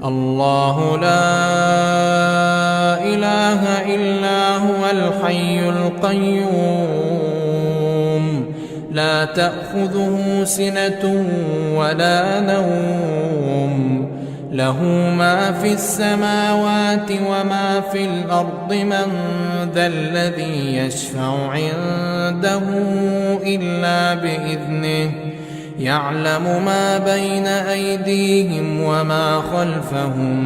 الله لا إله إلا هو الحي القيوم لا تأخذه سنة ولا نوم له ما في السماوات وما في الأرض من ذا الذي يشفع عنده إلا بإذنه يعلم ما بين أيديهم وما خلفهم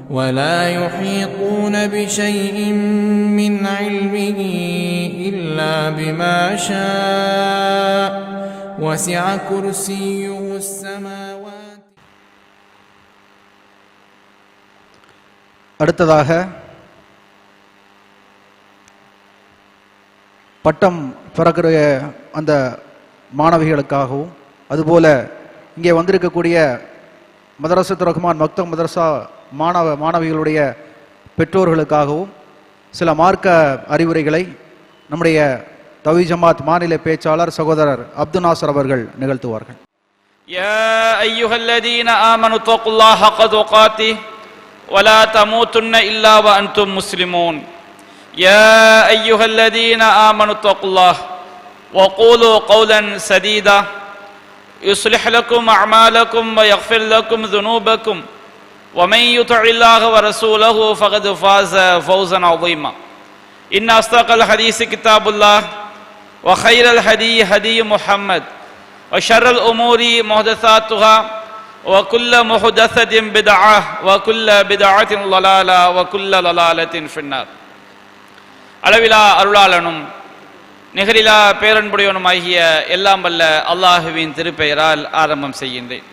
ولا يحيطون بشيء من علمه إلا بما شاء وسع كرسيه السماوات. அடுத்ததாக பட்டம் பிறக்கிற அந்த மாணவிகளுக்காகவும் அதுபோல இங்கே வந்திருக்கக்கூடிய மதரசத்துர் ரஹ்மான் மக்தப் மதரசா மாணவிகளுடைய பெற்றோர்களுக்காகவும் சில மார்க்க அறிவுரைகளை நம்முடைய தவ்ஹீத் ஜமாத் மாநில பேச்சாளர் சகோதரர் அப்துல் நாசர் அவர்கள் நிகழ்த்துவார்கள். யா அய்யுஹல்லதீன ஆமனு தக்குல்லாஹ ஹக்க துகாத்திஹி வலா தமூதுன்ன இல்லா வ அன்தும் முஸ்லிமூன். யா அய்யுஹல்லதீன ஆமனு தக்குல்லாஹ وقولوا قولا سديدا يصلح لكم أعمالكم ويغفر لكم ذنوبكم ومن يطع الله ورسوله فقد فاز فوزا عظيما. إن أصدق الحديث كتاب الله وخير الهدي هدي محمد وشر الأمور محدثاتها وكل محدثة بدعة وكل بدعة ضلالة وكل ضلالة في النار. அளவிலா அருளாளனும் நிகரிலா பேரன்புடையவனுமாகிய எல்லாம் வல்ல அல்லாஹுவின் திருப்பெயரால் ஆரம்பம் செய்கின்றேன்.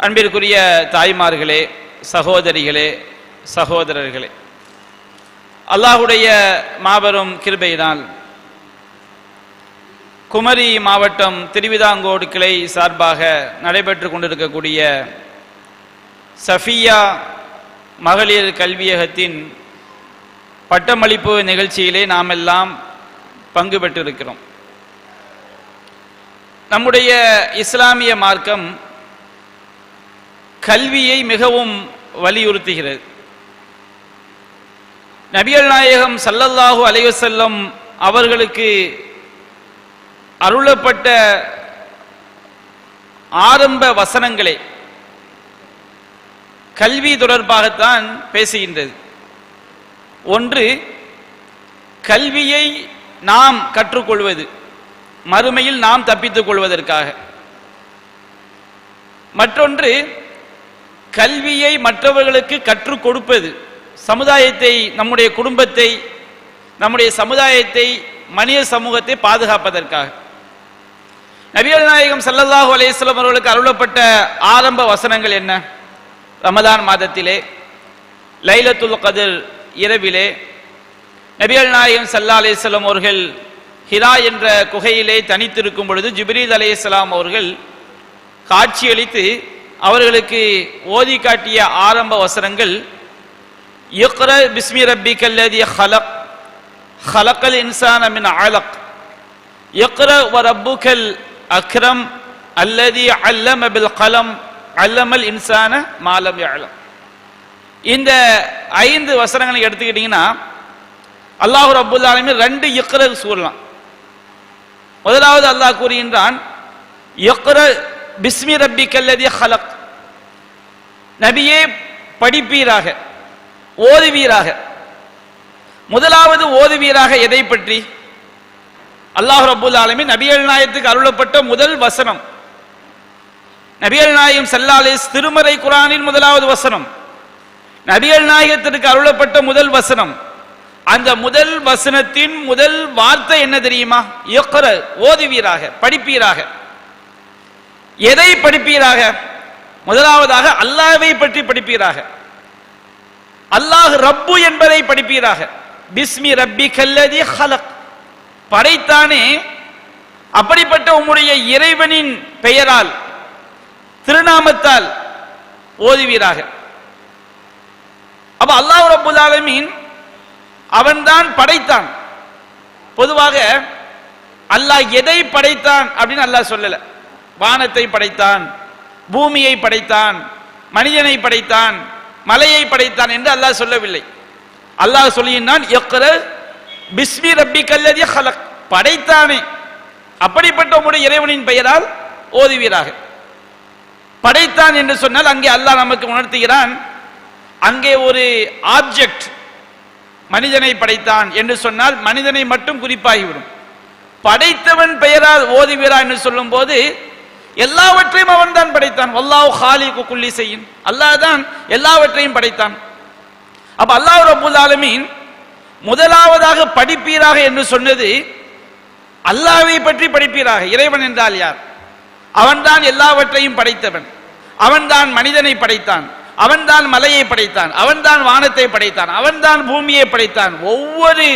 அன்பிற்குரிய தாய்மார்களே, சகோதரிகளே, சகோதரர்களே, அல்லாஹுடைய மாபெரும் கிருபையினால் குமரி மாவட்டம் திருவிதாங்கோடு கிளை சார்பாக நடைபெற்று கொண்டிருக்கக்கூடிய சஃபியா மகளிர் கல்வியகத்தின் பட்டமளிப்பு நிகழ்ச்சியிலே நாம் எல்லாம் பங்கு பெற்றிருக்கிறோம். நம்முடைய இஸ்லாமிய மார்க்கம் கல்வியை மிகவும் வலியுறுத்துகிறது. நபிகள் நாயகம் ஸல்லல்லாஹு அலைஹி வஸல்லம் அவர்களுக்கு அருளப்பட்ட ஆரம்ப வசனங்களே கல்வி தொடர்பாகத்தான் பேசுகின்றது. ஒன்று, கல்வியை நாம் கற்றுக்கொள்வது, மறுமையில் நாம் தப்பித்துக் கொள்வதற்காக. மற்றொன்று, கல்வியை மற்றவர்களுக்கு கற்றுக் கொடுப்பது, சமுதாயத்தை, நம்முடைய குடும்பத்தை, நம்முடைய சமுதாயத்தை, மனித சமூகத்தை பாதுகாப்பதற்காக. நபிகள் நாயகம் ஸல்லல்லாஹு அலைஹி வஸல்லம் அவர்களுக்கு அருளப்பட்ட ஆரம்ப வசனங்கள் என்ன? ரமதான் மாதத்திலே லைலத்துல் கத்ர் இரவிலே நபிகள் நாயகம் ஸல்லல்லாஹு அலைஹி வஸல்லம் அவர்கள் ஹிரா என்ற குகையிலே தனித்திருக்கும் பொழுது ஜிப்ரீல் அலைஹிஸ்ஸலாம் அவர்கள் காட்சியளித்து அவர்களுக்கு ஓதி காட்டிய ஆரம்ப வசனங்கள் இக்ர பிஸ்மி ரப்பிக்கல்லதி ஹலக் ஹலக்கல் இன்சான மின் அலக் இக்ர வ ரப்புக்கல் அக்ரம் அல்லதி அல்லம பில் கலம் அல்லமல் இன்சான மா லம் யஅலம். இந்த 5 வசனங்களை எடுத்துக்கிட்டீங்கன்னா அல்லாஹ் ரப்புல் ஆலமீன் 2 இக்ர சொல்லலாம். முதலாவது அல்லாஹ் கூறுகின்றான் இக்ர பிஸ்மி ரப்பிக்கல்லதி ஹலக், நபியே படிப்பீராக, ஓதுவீராக. முதலாவது ஓதுவீராக எதை பற்றி? அல்லாஹ் ரப்புல் ஆலமீன் நபிகள் நாயகத்துக்கு அருளப்பட்ட முதல் வசனம், நபிகள் நாயகம் ஸல்லல்லாஹு அலைஹி வஸல்லம் திருமறை குர்ஆனின் முதலாவது வசனம், நபிகள் நாயகத்திற்கு அருளப்பட்ட முதல் வசனம். அந்த முதல் வசனத்தின் முதல் வார்த்தை என்ன தெரியுமா? இக்ர, ஓதுவீராக, படிப்பீராக. எதை படிப்பீராக? முதலாவதாக அல்லாஹ்வை பற்றி படிப்பீராக, அல்லாஹ் ரப்பு என்பதை படிப்பீராக. பிஸ்மி ரப்பிக்கல்லதி ஹலக், படைத்தானே அப்படிப்பட்ட உம்முடைய இறைவனின் பெயரால், திருநாமத்தால் ஓதுவீராக. அப்ப அல்லாஹ் ரப்புல் ஆலமீன் அவன்தான் படைத்தான். பொதுவாக அல்லாஹ் எதை படைத்தான் அப்படின்னு அல்லாஹ் சொல்லல. வானத்தை படைத்தான், பூமியை படைத்தான், மனிதனை படைத்தான், மலையை படைத்தான் என்று அல்லாஹ் சொல்லவில்லை. அல்லாஹ் சொல்லினான் இக்ர பிஸ்மி ரப்பிக்கல்லதி ஹலக், படைத்தானே அப்படிப்பட்ட உம்முடைய இறைவனின் பெயரால் ஓதுவீராக. படைத்தான் என்று சொன்னால் அங்கே அல்லாஹ் நமக்கு உணர்த்துகிறான், அங்கே ஒரு ஆப்ஜெக்ட் மனிதனை படைத்தான் என்று சொன்னால் மனிதனை மட்டும் குறிப்பாகிவிடும். படைத்தவன் பெயரால் ஓதுவீரா என்று சொல்லும் போது எல்லாவற்றையும் அவன் தான் படைத்தான். வல்லாஹு காலிகு குல்லி ஷைஇன், அல்லாஹ் தான் எல்லாவற்றையும் படைத்தான். அப்ப அல்லாஹ் ரப்பல் ஆலமீன் முதலாவதாக படிப்பீராக என்று சொன்னது அல்லாஹ்வை பற்றி படிப்பீராக. இறைவன் என்றால் யார்? அவன்தான் எல்லாவற்றையும் படைத்தவன். அவன்தான் மனிதனை படைத்தான், அவன்தான் மலையை படைத்தான், அவன்தான் வானத்தை படைத்தான், அவன்தான் பூமியை படைத்தான். ஒவ்வொரு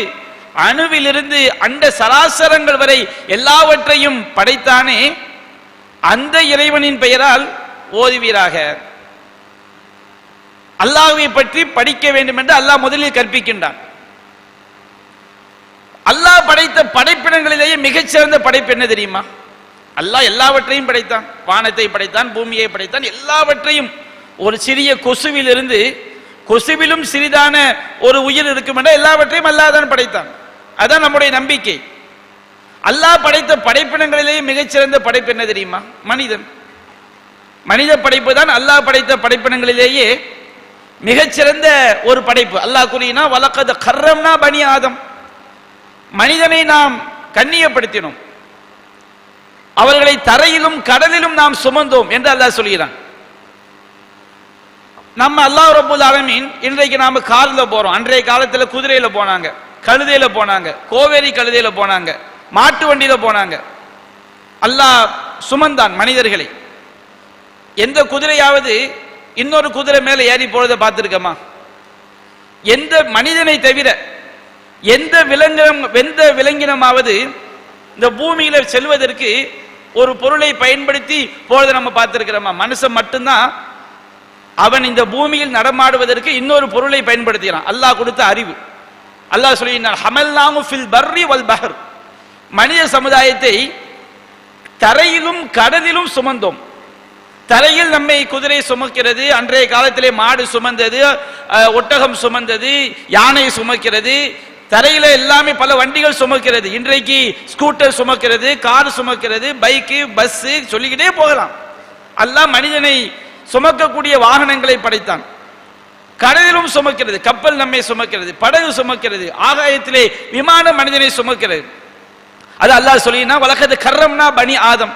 அணுவிலிருந்து அண்ட சராசரங்கள் வரை எல்லாவற்றையும் படைத்தானே, அந்த இறைவனின் பெயரால் ஓதுவீராக. அல்லாஹ்வை பற்றி படிக்க வேண்டும் என்று அல்லாஹ் முதலில் கற்பிக்கின்றான். அல்லாஹ் படைத்த படைப்பினங்களிலேயே மிகச்சிறந்த படைப்பு என்ன தெரியுமா? அல்லாஹ் எல்லாவற்றையும் படைத்தான், வானத்தை படைத்தான், பூமியை படைத்தான், எல்லாவற்றையும். ஒரு சிறிய கொசுவிலிருந்து, கொசுவிலும் சிறிதான ஒரு உயிர் இருக்கும் என்ற எல்லாவற்றையும் அல்லாஹ் தான் படைத்தான். அதான் நம்முடைய நம்பிக்கை. அல்லாஹ் படைத்த படைப்பினங்களிலேயே மிகச்சிறந்த படைப்பு என்ன தெரியுமா? மனிதன். மனித படைப்பு தான் அல்லாஹ் படைத்த படைப்பினங்களிலேயே மிகச்சிறந்த ஒரு படைப்பு. அல்லாஹ் கூறினா வலக்கத் கர்ரம்னா பனி ஆதம், மனிதனை நாம் கண்ணியப்படுத்தினோம், அவர்களை தரையிலும் கடலிலும் நாம் சுமந்தோம் என்று அல்லாஹ் சொல்கிறான். நம்ம அல்லாஹ் ரப்பல் ஆலமீன் இன்றைக்கு நாம கார்ல போறோம், அன்றைய காலத்துல குதிரையில போனாங்க, கழுதையில போனாங்க, கோவேரி கழுதையில போனாங்க, மாட்டு வண்டியில போனாங்க. அல்லாஹ் சுமந்தான் மனிதர்களை. எந்த குதிரையாவது இன்னொரு குதிரை மேல ஏறி போறதை பார்த்திருக்கமா? எந்த மனிதனை தவிர எந்த விலங்கினமாவது இந்த பூமியில செல்வதற்கு ஒரு பொருளை பயன்படுத்தி போறதை நம்ம பார்த்திருக்கிறோமா? மனுஷன் மட்டும்தான் அவன் இந்த பூமியில் நடமாடுவதற்கு இன்னொரு பொருளை பயன்படுத்துகிறான். அல்லாஹ் கொடுத்த அறிவு. அல்லாஹ் சொல்லினான் ஹமல்நாஹு ஃபில் பர்ரி வல் பஹர், மனித சமுதாயத்தை தரையிலும் கடலிலும் சுமந்தோம். தரையில் நம்மை குதிரை சுமக்கிறது, அன்றைய காலத்திலே மாடு சுமந்தது, ஒட்டகம் சுமந்தது, யானை சுமக்கிறது, தரையில எல்லாமே பல வண்டிகள் சுமக்கிறது. இன்றைக்கு ஸ்கூட்டர் சுமக்கிறது, கார் சுமக்கிறது, பைக்கு, பஸ், சொல்லிக்கிட்டே போகலாம். அல்லாஹ் மனிதனை சுமக்கக்கூடிய வாகனங்களை படைத்தான். கடலிலும் சுமக்கிறது, கப்பல் நம்மை சுமக்கிறது, படகு சுமக்கிறது, ஆகாயத்திலே விமானம் மனிதனை சுமக்கிறது. அது அல்லாஹ் சொல்லினா வலக்கத் கர்ரம்னா பனி ஆதம்,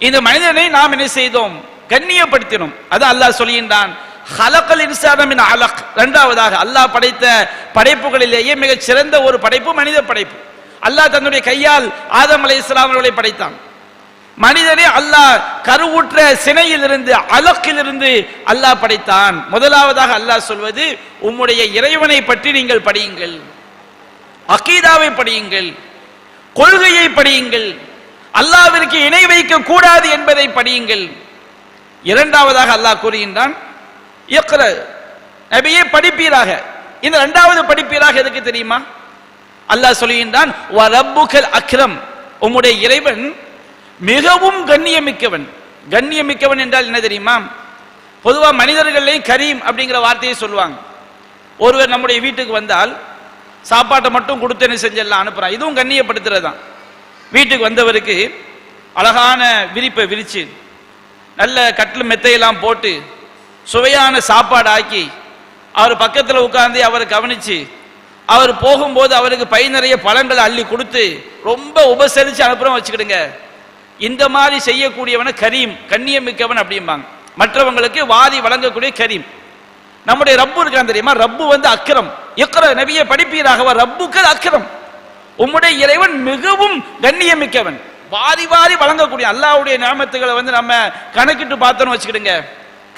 இந்த மனிதனை நாம் என்ன செய்தோம்? கண்ணியப்படுத்தினோம். அது அல்லாஹ் சொல்கின்றான் ஹலக்கல் இன்சான மின் அலக். இரண்டாவதாக அல்லாஹ் படைத்த படைப்புகளிலேயே மிகச் சிறந்த ஒரு படைப்பு மனித படைப்பு. அல்லாஹ் தன்னுடைய கையால் ஆதம் அலைஹிஸ்ஸலாம் அவர்களை படைத்தான். மனிதனை அல்லாஹ் கருவுற்ற சினையிலிருந்து, அலக்கிலிருந்து அல்லாஹ் படைத்தான். முதலாவதாக அல்லாஹ் சொல்வது உம்முடைய இறைவனை பற்றி நீங்கள் படியுங்கள், அகீதாவை படியுங்கள், கொள்கையை படியுங்கள், அல்லாஹ்விற்கு இணை வைக்க கூடாது என்பதை படியுங்கள். இரண்டாவதாக அல்லாஹ் கூறுகின்றான் இக்ர, நபியே படிப்பீராக. இந்த இரண்டாவது படிப்பீராக எதுக்கு தெரியுமா? அல்லாஹ் சொல்கின்றான் வ ரப்புக்கல் அக்ரம், உம்முடைய இறைவன் மிகவும் கண்ணியமிக்கவன். கண்ணியமிக்கவன் என்றால் என்ன தெரியுமா? பொதுவா மனிதர்களே கரீம் அப்படிங்கிற வார்த்தையை சொல்லுவாங்க. ஒருவர் நம்முடைய வீட்டுக்கு வந்தால் சாப்பாட்டை மட்டும் கொடுத்து என்ன செஞ்செல்லாம் அனுப்புறான், இதுவும் கண்ணியப்படுத்துறதுதான். வீட்டுக்கு வந்தவருக்கு அழகான விரிப்பை விரிச்சு நல்ல கட்டில் மெத்தையெல்லாம் போட்டு சுவையான சாப்பாடு ஆக்கி அவர் பக்கத்தில் உட்கார்ந்து அவரை கவனிச்சு அவர் போகும்போது அவருக்கு பை நிறைய பழங்களை அள்ளி கொடுத்து ரொம்ப உபசரித்து அனுப்புறோம் வச்சுக்கிடுங்க. இந்த மாதிரி செய்யக்கூடியவன கரீம், கண்ணியமிக்கவன் அப்படிம்பாங்க. மற்றவங்களுக்கு வாதி வழங்கக்கூடிய கரீம். நம்முடைய ரப்பு இருக்கான் தெரியுமா? ரப்பு வந்து அக்ரம். இக்ர, நபியை படிப்பீராக. ரப்புக்கள் அக்ரம், உம்முடைய இறைவன் மிகவும் கண்ணியமிக்கவன், வாரி வாரி வழங்கக்கூடிய. அல்லாஹ்வுடைய நியமத்துகளை வந்து நம்ம கணக்கிட்டு பார்த்தோன்னு வச்சுக்கிடுங்க,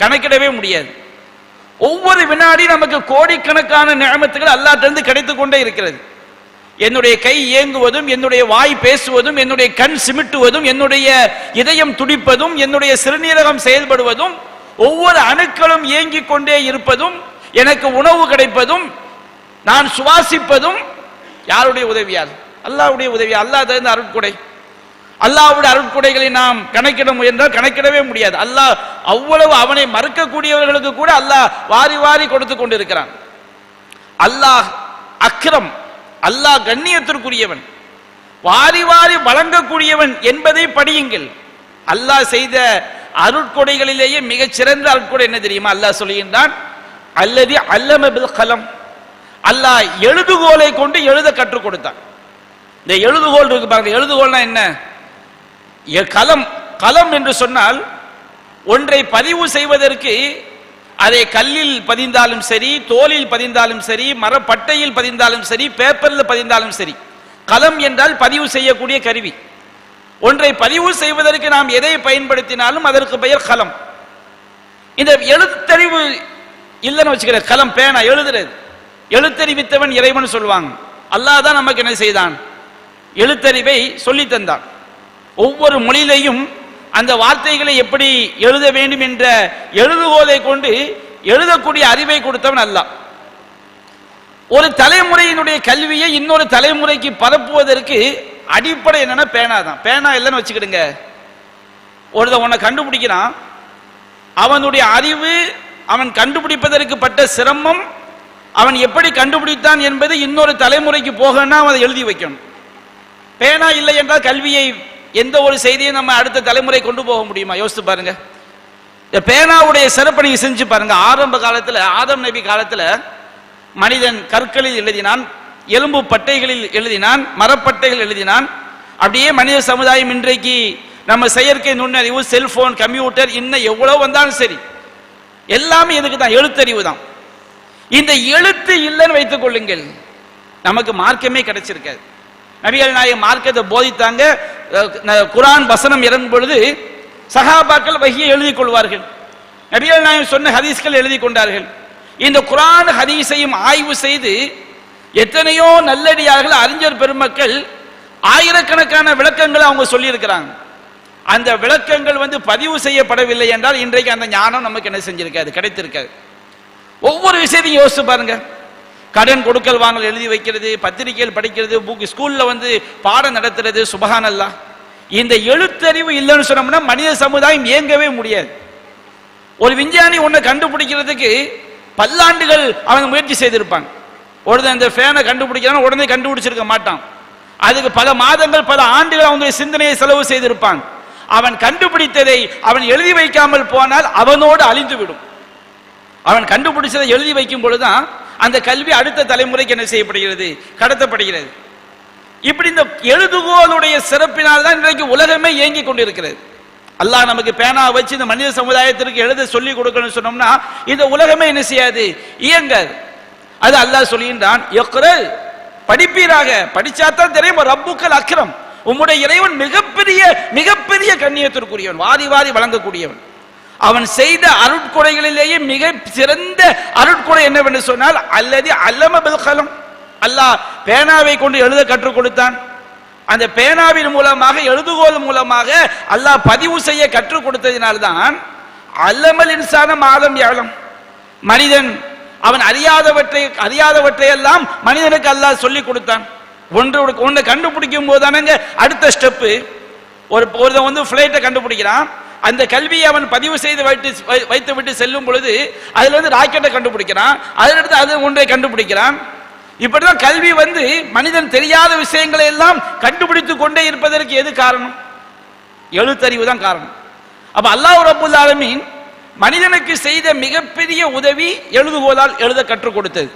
கணக்கிடவே முடியாது. ஒவ்வொரு வினாடி நமக்கு கோடிக்கணக்கான நியமத்துகள் அல்லாஹ்விடமிருந்து கிடைத்துக் கொண்டே இருக்கிறது. என்னுடைய கை இயங்குவதும், என்னுடைய வாய் பேசுவதும், என்னுடைய கண் சிமிட்டுவதும், என்னுடைய இதயம் துடிப்பதும், என்னுடைய சிறுநீரகம் செயல்படுவதும், ஒவ்வொரு அணுக்களும் இயங்கிக் கொண்டே இருப்பதும், எனக்கு உணவு கிடைப்பதும், நான் சுவாசிப்பதும் யாருடைய உதவியால்? அல்லாஹ்வுடைய உதவியால். அல்லாஹ் தந்த அருட்கொடை. அல்லாஹ்வுடைய அருட்கொடைகளை நாம் கணக்கிட முயன்றால் கணக்கிடவே முடியாது. அல்லாஹ் அவ்வளவு அவனை மறுக்கக்கூடியவர்களுக்கு கூட அல்லாஹ் வாரி வாரி கொடுத்து கொண்டிருக்கிறான். அல்லாஹ் அக்ரம், அல்லாஹ் கண்ணியத்திற்குரியவன், வாரி வாரி வழங்கக்கூடியவன் என்பதை படியுங்கள். அல்லாஹ் செய்த அருட்கொடைகளிலேயே மிகச் சிறந்த அருட்கொடை என்ன தெரியுமா? அல்லாஹ் சொல்லுகின்றான், அல்லதி அல்லம பில் கலம், அல்லாஹ் எழுதுகோலை கொண்டு எழுத கற்றுக் கொடுத்தான். இந்த எழுதுகோல் இருக்கு பாருங்க, எழுதுகோல்னா என்ன? கலம். கலம் என்று சொன்னால் ஒன்றை பதிவு செய்வதற்கு அதை கல்லில் பதிந்தாலும் சரி, தோலில் பதிந்தாலும் சரி, மரப்பட்டையில் பதிந்தாலும் சரி, பேப்பரில் பதிந்தாலும் சரி, கலம் என்றால் பதிவு செய்யக்கூடிய கருவி. ஒன்றை பதிவு செய்வதற்கு நாம் எதை பயன்படுத்தினாலும் அதற்கு பெயர் கலம். இந்த எழுத்தறிவு இல்லைன்னு வச்சுக்கிற கலம், பேனா, எழுதுறது, எழுத்தறிவித்தவன் இறைவன் சொல்லுவாங்க. அல்லாஹ் தான் நமக்கு என்ன செய்தான்? எழுத்தறிவை சொல்லி தந்தான். ஒவ்வொரு மொழியிலையும் அந்த வார்த்தைகளை எப்படி எழுத வேண்டும் என்ற எழுதுகோலை கொண்டு எழுதக்கூடிய அறிவை கொடுத்தவன் அல்லாஹ். ஒரு தலைமுறையினுடைய கல்வியை இன்னொரு தலைமுறைக்கு பரப்புவதற்கு அடிப்படை என்னன்னா பேனா தான். பேனா இல்லைன்னு வச்சுக்கிடுங்க, ஒருத்தன் உன்னை கண்டுபிடிக்கிறான், அவனுடைய அறிவு, அவன் கண்டுபிடிப்பதற்கு பட்ட சிரமம், அவன் எப்படி கண்டுபிடித்தான் என்பது இன்னொரு தலைமுறைக்கு போகணும்னா அவன் எழுதி வைக்கணும். பேனா இல்லை என்றால் கல்வியை, எந்த ஒரு செய்தியை நம்ம அடுத்த தலைமுறை கொண்டு போக முடியுமா? யோசித்து பாருங்க. இந்த பேனாவுடைய சிறப்பை நீங்க செஞ்சு பாருங்க. ஆரம்ப காலத்துல, ஆதம் நபி காலத்துல மனிதன் கற்களில் எழுதினான், எலும்பு பட்டைகளில் எழுதினான், மரப்பட்டைகள் எழுதினான். அப்படியே மனித சமுதாயம் இன்றைக்கு நம்ம செயற்கை நுண்ணறிவு, செல்போன், கம்ப்யூட்டர், இன்னும் எவ்வளவு வந்தாலும் சரி, எல்லாமே எதுக்கு தான்? எழுத்தறிவு தான். இந்த எழுத்து இல்லைன்னு வைத்துக் கொள்ளுங்கள், நமக்கு மார்க்கமே கிடைச்சிருக்காது. நபிகள் நாயகம் மார்க்கத்தை போதித்தாங்க. குர்ஆன் வசனம் இறங்கும் பொழுது சஹாபாக்கள் வஹியை எழுதி கொள்வார்கள். நபிகள் நாயகம் சொன்ன ஹதீஸ்கள் எழுதி கொண்டார்கள். இந்த குர்ஆன் ஹதீஸையும் ஆய்வு செய்து எத்தனையோ நல்லடியார்கள், அறிஞர் பெருமக்கள் ஆயிரக்கணக்கான விளக்கங்களை அவங்க சொல்லி இருக்கிறாங்க. அந்த விளக்கங்கள் பதிவு செய்யப்படவில்லை என்றால் இன்றைக்கு அந்த ஞானம் நமக்கு என்ன செஞ்சிருக்காது? கிடைத்திருக்காது. ஒவ்வொரு விஷயத்தையும் யோசிச்சு பாருங்க. கடன் கொடுக்கல் வாங்கல் எழுதி வைக்கிறது, பத்திரிகைகள் படிக்கிறது, ஸ்கூல்ல பாடம் நடத்துறது, சுபஹானல்லாஹ். இந்த எழுத்தறிவு இல்லைன்னு சொன்னோம்னா மனித சமுதாயம் இயங்கவே முடியாது. ஒரு விஞ்ஞானி ஒன்றை கண்டுபிடிக்கிறதுக்கு பல்லாண்டுகள் அவங்க முயற்சி செய்திருப்பாங்க. ஒருத்தன் இந்த ஃபேனை கண்டுபிடிக்கிறான், உடனே கண்டுபிடிச்சிருக்க மாட்டான். அதுக்கு பல மாதங்கள், பல ஆண்டுகள் அவங்க சிந்தனையை செலவு செய்திருப்பான். அவன் கண்டுபிடித்ததை அவன் எழுதி வைக்காமல் போனால் அவனோடு அழிந்துவிடும். அவன் கண்டுபிடிச்சதை எழுதி வைக்கும் பொழுதுதான் அந்த கல்வி அடுத்த தலைமுறைக்கு என்ன செய்யப்படுகிறது? கடத்தப்படுகிறது. இப்படி இந்த எழுதுகோளுடைய சிறப்பினால் தான் இன்றைக்கு உலகமே இயங்கி கொண்டிருக்கிறது. அல்லாஹ் நமக்கு பேனா வச்சு இந்த மனித சமுதாயத்திற்கு எழுத சொல்லி கொடுக்கணும்னு சொன்னோம்னா இந்த உலகமே என்ன செய்யாது? இயங்காது. அது அல்லாஹ் சொல்கின்றான், படிப்பீராக, படிச்சாத்தான் தெரியும் ரப்புக்கல் அக்ரம், உம்முடைய இறைவன் மிகப்பெரிய மிகப்பெரிய கண்ணியத்திற்குரியவன், வாரி வாரி வழங்கக்கூடியவன். அவன் செய்த அருட்கொடைகளிலேயே மிக சிறந்த அருட்கொடை என்னவென்று சொன்னால் அல்லதி அல்லம பில் கலம், அல்லாஹ் பேனாவை கொண்டு எழுத கற்றுக் கொடுத்தான். அந்த பேனாவின் மூலமாக, எழுதுகோல் மூலமாக அல்லாஹ் பதிவு செய்ய கற்றுக் கொடுத்ததினால்தான் அல்லமல் இன்சான மாதம் யாழம், மனிதன் அவன் அறியாதவற்றை எல்லாம் மனிதனுக்கு அல்லாஹ் சொல்லி கொடுத்தான். ஒன்றை கண்டுபிடிக்கும் போதுதானங்க அடுத்த ஸ்டெப்பு. ஒருத்தன் ஃபிளைட்டை கண்டுபிடிக்கிறான், அந்த கல்வியை அவன் பதிவு செய்து வைத்து விட்டு செல்லும் பொழுது அதுல ராக்கெட்டை கண்டுபிடிக்கிறான், அதிலிருந்து அது ஒன்றை கண்டுபிடிக்கிறான். இப்படிதான் கல்வி மனிதன் தெரியாத விஷயங்களை எல்லாம் கண்டுபிடித்து கொண்டே இருப்பதற்கு எது காரணம்? எழுத்தறிவு தான் காரணம். அப்ப அல்லாஹ் ரப்புல் ஆலமீன் மனிதனுக்கு செய்த மிகப்பெரிய உதவி எழுதுகோலால் எழுத கற்றுக் கொடுத்தது.